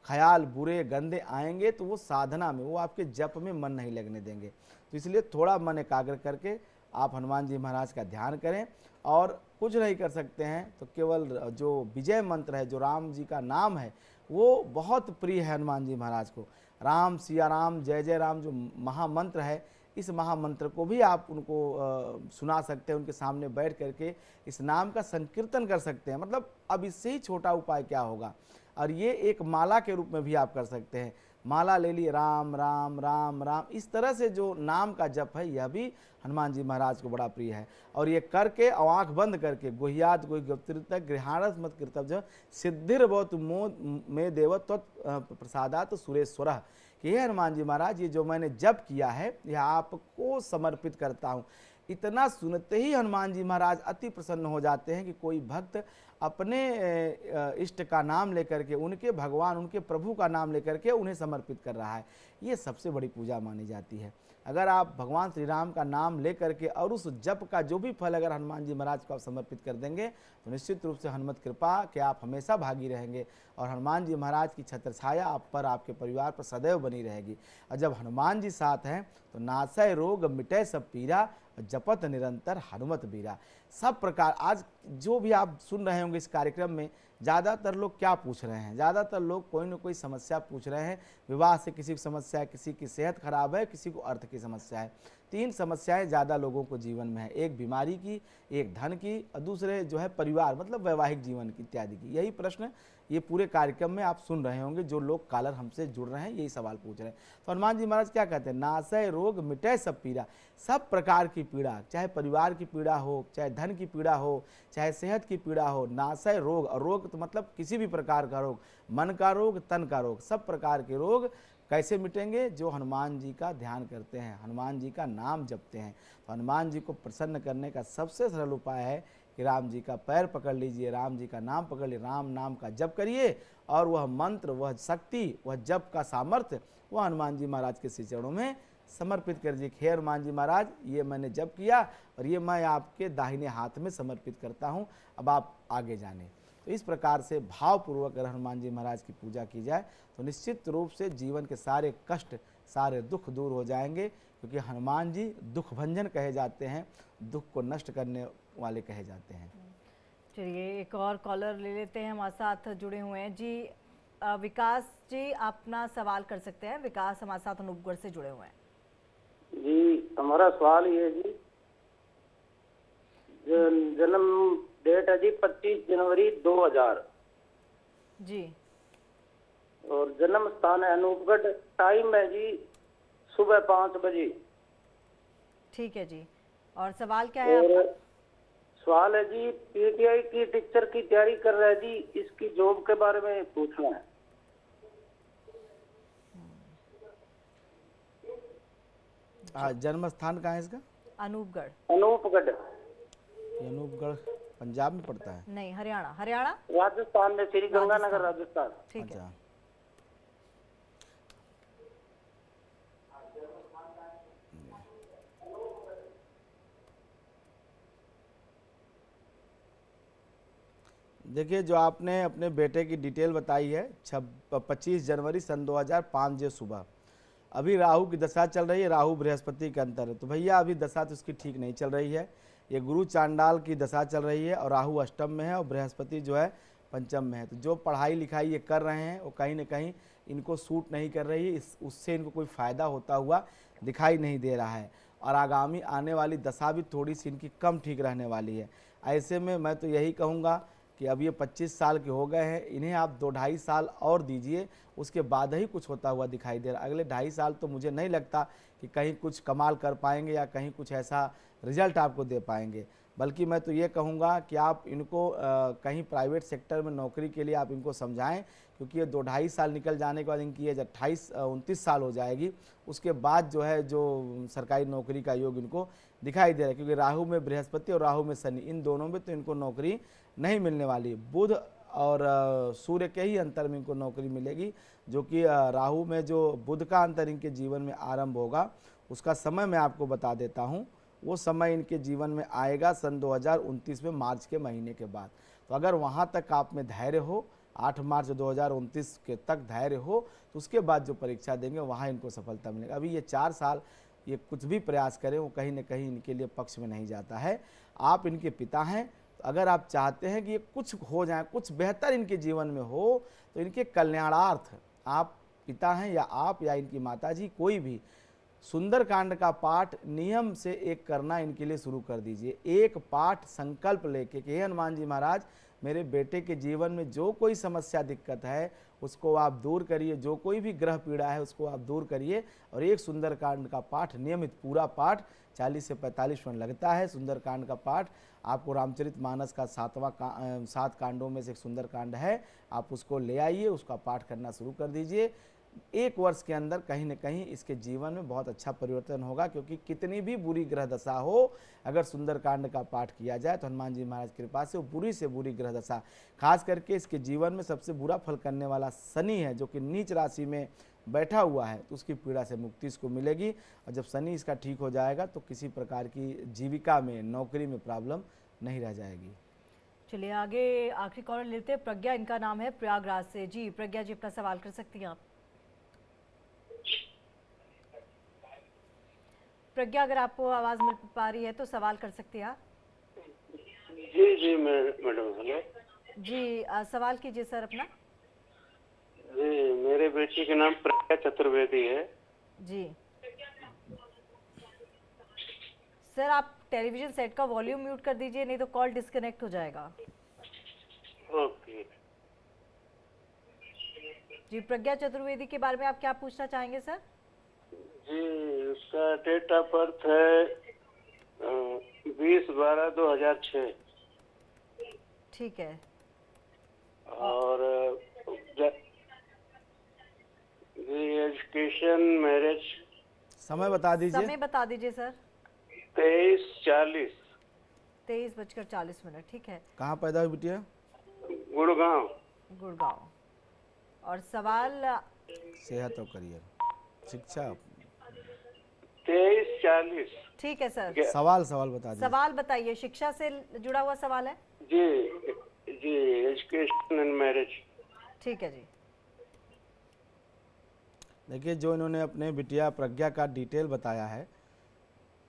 Speaker 2: ख्याल बुरे गंदे आएंगे तो वो साधना में, वो आपके जप में मन नहीं लगने देंगे। तो इसलिए थोड़ा मन एकाग्र करके आप हनुमान जी महाराज का ध्यान करें। और कुछ नहीं कर सकते हैं तो केवल जो विजय मंत्र है, जो राम जी का नाम है, वो बहुत प्रिय है हनुमान जी महाराज को। राम सिया राम जय जय राम जो महामंत्र है, इस महामंत्र को भी आप उनको सुना सकते हैं। उनके सामने बैठ करके इस नाम का संकीर्तन कर सकते हैं। मतलब अब इससे ही छोटा उपाय क्या होगा। और ये एक माला के रूप में भी आप कर सकते हैं। माला ले ली, राम राम राम राम, इस तरह से जो नाम का जप है यह भी हनुमान जी महाराज को बड़ा प्रिय है। और ये करके आँख बंद करके गुह्यात गुह्य गुप्तृत गृहाणस मत कृतव्य सिद्धिर्भवतु में देव प्रसादात सुरेश्वर, कि हे हनुमान जी महाराज, ये जो मैंने जप किया है यह आपको समर्पित करता हूँ। इतना सुनते ही हनुमान जी महाराज अति प्रसन्न हो जाते हैं कि कोई भक्त अपने इष्ट का नाम लेकर के, उनके भगवान, उनके प्रभु का नाम लेकर के उन्हें समर्पित कर रहा है। ये सबसे बड़ी पूजा मानी जाती है। अगर आप भगवान श्री राम का नाम ले करके और उस जप का जो भी फल अगर हनुमान जी महाराज को आप समर्पित कर देंगे तो निश्चित रूप से हनुमत कृपा के आप हमेशा भागी रहेंगे और हनुमान जी महाराज की छत्र छाया आप पर, आपके परिवार पर सदैव बनी रहेगी। और जब हनुमान जी साथ हैं तो नासय रोग मिटे सब पीरा, जपत निरंतर हनुमत बीरा। सब प्रकार आज जो भी आप सुन रहे होंगे इस कार्यक्रम में, ज़्यादातर लोग क्या पूछ रहे हैं, ज़्यादातर लोग कोई न कोई समस्या पूछ रहे हैं। विवाह से किसी की समस्या है, किसी की सेहत खराब है, किसी को अर्थ की समस्या है। 3 समस्याएं ज़्यादा लोगों को जीवन में है, एक बीमारी की, एक धन की और दूसरे जो है परिवार मतलब वैवाहिक जीवन की इत्यादि की। यही प्रश्न ये पूरे कार्यक्रम में आप सुन रहे होंगे। जो लोग कॉलर हमसे जुड़ रहे हैं यही सवाल पूछ रहे हैं। तो हनुमान जी महाराज क्या कहते हैं, नासय रोग मिटे सब पीड़ा। सब प्रकार की पीड़ा, चाहे परिवार की पीड़ा हो, चाहे धन की पीड़ा हो, चाहे सेहत की पीड़ा हो, नासय रोग, और रोग तो मतलब किसी भी प्रकार का रोग, मन का रोग, तन का रोग, सब प्रकार के रोग कैसे मिटेंगे, जो हनुमान जी का ध्यान करते हैं, हनुमान जी का नाम जपते हैं। तो हनुमान जी को प्रसन्न करने का सबसे सरल उपाय है कि राम जी का पैर पकड़ लीजिए, राम जी का नाम पकड़ लीजिए, राम नाम का जप करिए, और वह मंत्र, वह शक्ति, वह जप का सामर्थ्य वह हनुमान जी महाराज के श्री चरणों में समर्पित कर दीजिए। हे हनुमान जी महाराज, ये मैंने जप किया और ये मैं आपके दाहिने हाथ में समर्पित करता हूँ, अब आप आगे जाने। तो इस प्रकार से भावपूर्वक अगर हनुमान जी महाराज की पूजा की जाए तो निश्चित रूप से जीवन के सारे कष्ट, सारे दुख दूर हो जाएंगे, क्योंकि हनुमान जी दुख भंजन कहे जाते हैं, दुख को नष्ट करने वाले कहे जाते हैं।
Speaker 1: चलिए एक और कॉलर ले लेते हैं, हमारे साथ जुड़े हुए हैं जी। विकास जी अपना सवाल कर सकते हैं। विकास हमारे साथ अनूपगढ़ से जुड़े हुए हैं
Speaker 11: जी। हमारा सवाल ये है जी, जन्म डेट है जी 25 जनवरी 2000
Speaker 1: जी,
Speaker 11: और जन्म स्थान है अनूपगढ़, टाइम है जी सुबह 5 बजे।
Speaker 1: ठीक है जी, और सवाल क्या है आपका?
Speaker 11: और सवाल है जी, पीटीआई की टीचर की तैयारी कर रहे हैं जी, इसकी जॉब के बारे में पूछना है।
Speaker 2: जन्म स्थान कहाँ है इसका?
Speaker 1: अनूपगढ़।
Speaker 11: अनूपगढ़
Speaker 2: अनूपगढ़ पंजाब में पड़ता है?
Speaker 1: नहीं, हरियाणा। हरियाणा
Speaker 11: राजस्थान में, श्री गंगानगर राजस्थान।
Speaker 1: ठीक है।
Speaker 2: अच्छा, देखिए जो आपने अपने बेटे की डिटेल बताई है 25 जनवरी सन 2005 जो सुबह, अभी राहु की दशा चल रही है, राहु बृहस्पति के अंतर है, तो भैया अभी दशा तो इसकी ठीक नहीं चल रही है। ये गुरु चांडाल की दशा चल रही है और राहु अष्टम में है और बृहस्पति जो है पंचम में है। तो जो पढ़ाई लिखाई ये कर रहे हैं वो कहीं ना कहीं इनको सूट नहीं कर रही है, उससे इनको कोई फ़ायदा होता हुआ दिखाई नहीं दे रहा है। और आगामी आने वाली दशा भी थोड़ी सी इनकी कम ठीक रहने वाली है। ऐसे में मैं तो यही कहूँगा कि अब ये 25 साल के हो गए हैं, इन्हें आप 2-2.5 साल और दीजिए, उसके बाद ही कुछ होता हुआ दिखाई दे रहा है। अगले 2.5 साल तो मुझे नहीं लगता कि कहीं कुछ कमाल कर पाएंगे या कहीं कुछ ऐसा रिजल्ट आपको दे पाएंगे। बल्कि मैं तो ये कहूँगा कि आप इनको कहीं प्राइवेट सेक्टर में नौकरी के लिए आप इनको समझाएं, क्योंकि ये 2-2.5 साल निकल जाने के बाद इनकी एज 28-29 साल हो जाएगी, उसके बाद जो है जो सरकारी नौकरी का योग इनको दिखाई दे रहा है। क्योंकि राहु में बृहस्पति और राहु में शनि, इन दोनों में तो इनको नौकरी नहीं मिलने वाली। बुध और सूर्य के ही अंतर में इनको नौकरी मिलेगी, जो कि राहु में जो बुध का अंतर इनके जीवन में आरंभ होगा, उसका समय मैं आपको बता देता हूँ। वो समय इनके जीवन में आएगा सन 2029 में, मार्च के महीने के बाद। तो अगर वहाँ तक आप में धैर्य हो, 8 मार्च 2029 के तक धैर्य हो, तो उसके बाद जो परीक्षा देंगे वहाँ इनको सफलता मिलेगी। अभी ये 4 साल ये कुछ भी प्रयास करें वो कहीं न कहीं इनके लिए पक्ष में नहीं जाता है। आप इनके पिता हैं, तो अगर आप चाहते हैं कि ये कुछ हो जाए, कुछ बेहतर इनके जीवन में हो, तो इनके कल्याणार्थ आप पिता हैं या आप या इनकी माताजी, कोई भी सुंदरकांड का पाठ नियम से एक करना इनके लिए शुरू कर दीजिए। एक पाठ संकल्प लेके कि हे हनुमान जी महाराज, मेरे बेटे के जीवन में जो कोई समस्या दिक्कत है उसको आप दूर करिए, जो कोई भी ग्रह पीड़ा है उसको आप दूर करिए। और एक सुंदरकांड का पाठ नियमित, पूरा पाठ 40 से 45 मिनट लगता है। सुंदरकांड का पाठ आपको रामचरितमानस का 7 कांडों में से एक सुंदरकांड है, आप उसको ले आइए, उसका पाठ करना शुरू कर दीजिए। 1 वर्ष के अंदर कहीं न कहीं इसके जीवन में बहुत अच्छा परिवर्तन होगा। क्योंकि कितनी भी बुरी ग्रह दशा हो, अगर सुंदरकांड का पाठ किया जाए तो हनुमान जी महाराज की कृपा से वो बुरी से बुरी ग्रह दशा, खास करके इसके जीवन में सबसे बुरा फल करने वाला शनि है, जो कि नीच राशि में बैठा हुआ है, तो उसकी पीड़ा से मुक्ति इसको मिलेगी। और जब शनि इसका ठीक हो जाएगा तो किसी प्रकार की जीविका में, नौकरी में प्रॉब्लम नहीं रह जाएगी।
Speaker 1: चलिए आगे आखिरी कॉलर लेते हैं। प्रज्ञा इनका नाम है, प्रयागराज से। जी प्रज्ञा जी अपना सवाल कर सकती हैं आप। प्रज्ञा अगर आपको आवाज मिल पा रही है तो सवाल कर सकती हैं आप।
Speaker 11: जी जी मैडम, हेलो
Speaker 1: जी सवाल कीजिए सर अपना।
Speaker 11: जी, मेरे बेटी का नाम प्रज्ञा चतुर्वेदी है।
Speaker 1: जी सर, आप टेलीविजन सेट का वॉल्यूम म्यूट कर दीजिए, नहीं तो कॉल डिस्कनेक्ट हो जाएगा।
Speaker 11: ओके।
Speaker 1: जी प्रज्ञा चतुर्वेदी के बारे में आप क्या पूछना चाहेंगे सर?
Speaker 11: जी उसका डेट ऑफ बर्थ है 20/12/2006
Speaker 1: ठीक है।
Speaker 11: और एजुकेशन मैरिज
Speaker 2: समय बता दीजिए।
Speaker 1: समय बता दीजिए सर।
Speaker 11: 23:40
Speaker 1: 23:40, ठीक है।
Speaker 2: कहाँ पैदा हुई बिटिया?
Speaker 11: गुड़गांव।
Speaker 1: गुड़गांव। और सवाल?
Speaker 2: सेहत और करियर, शिक्षा।
Speaker 11: 23:40
Speaker 1: ठीक है सर।
Speaker 2: सवाल बता दीजिए।
Speaker 1: सवाल बताइए, शिक्षा से जुड़ा हुआ सवाल है।
Speaker 11: जी एजुकेशन एंड मैरिज।
Speaker 1: ठीक है जी।
Speaker 2: देखिए जो इन्होंने अपने बिटिया प्रज्ञा का डिटेल बताया है,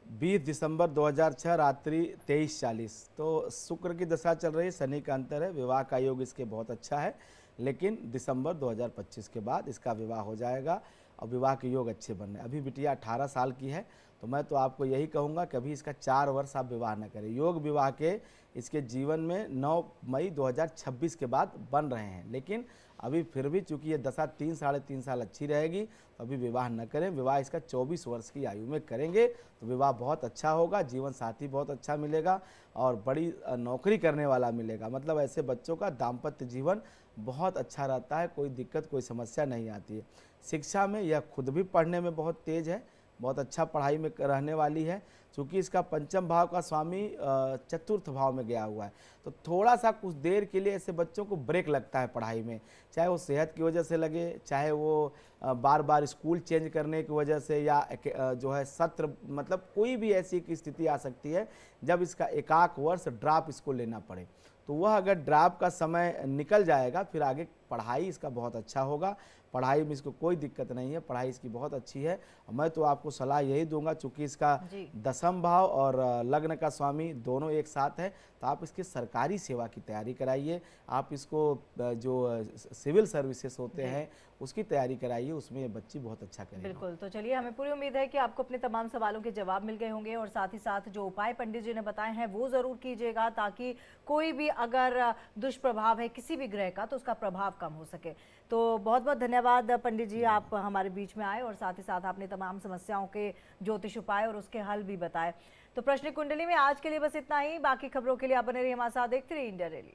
Speaker 2: 20 दिसंबर 2006 रात्रि 23:40, तो शुक्र की दशा चल रही है, शनि का अंतर है, विवाह का योग इसके बहुत अच्छा है, लेकिन दिसंबर 2025 के बाद इसका विवाह हो जाएगा और विवाह के योग अच्छे बन रहे। अभी बिटिया 18 साल की है, तो मैं तो आपको यही कहूँगा कि अभी इसका 4 वर्ष आप विवाह न करें। योग विवाह के इसके जीवन में 9 मई 2026 के बाद बन रहे हैं, लेकिन अभी फिर भी चूंकि ये दशा 3-3.5 साल अच्छी रहेगी, तो अभी विवाह न करें। विवाह इसका 24 वर्ष की आयु में करेंगे तो विवाह बहुत अच्छा होगा, जीवन साथी बहुत अच्छा मिलेगा और बड़ी नौकरी करने वाला मिलेगा। मतलब ऐसे बच्चों का दाम्पत्य जीवन बहुत अच्छा रहता है, कोई दिक्कत कोई समस्या नहीं आती है। शिक्षा में यह खुद भी पढ़ने में बहुत तेज है, बहुत अच्छा पढ़ाई में रहने वाली है। चूँकि इसका पंचम भाव का स्वामी चतुर्थ भाव में गया हुआ है, तो थोड़ा सा कुछ देर के लिए ऐसे बच्चों को ब्रेक लगता है पढ़ाई में, चाहे वो सेहत की वजह से लगे, चाहे वो बार बार स्कूल चेंज करने की वजह से, या जो है सत्र, मतलब कोई भी ऐसी की स्थिति आ सकती है जब इसका एकाक वर्ष ड्रॉप इसको लेना पड़े। तो वह अगर ड्रॉप का समय निकल जाएगा, फिर आगे पढ़ाई इसका बहुत अच्छा होगा, पढ़ाई में इसको कोई दिक्कत नहीं है, पढ़ाई इसकी बहुत अच्छी है। मैं तो आपको सलाह यही दूंगा, चूँकि इसका दसम भाव और लग्न का स्वामी दोनों एक साथ है, तो आप इसकी सरकारी सेवा की तैयारी कराइए। आप इसको जो सिविल सर्विसेज होते हैं उसकी तैयारी कराइए, उसमें ये बच्ची बहुत अच्छा करेगी।
Speaker 1: बिल्कुल। तो चलिए, हमें पूरी उम्मीद है कि आपको अपने तमाम सवालों के जवाब मिल गए होंगे, और साथ ही साथ जो उपाय पंडित जी ने बताए हैं वो ज़रूर कीजिएगा, ताकि कोई भी अगर दुष्प्रभाव है किसी भी ग्रह का तो उसका प्रभाव कम हो सके। तो बहुत बहुत धन्यवाद पंडित जी, आप हमारे बीच में आए और साथ ही साथ आपने तमाम समस्याओं के ज्योतिष उपाय और उसके हल भी बताए। तो प्रश्न कुंडली में आज के लिए बस इतना ही। बाकी खबरों के लिए आप बने रहिए हमारे साथ, देखते रहिए इंडिया डेली।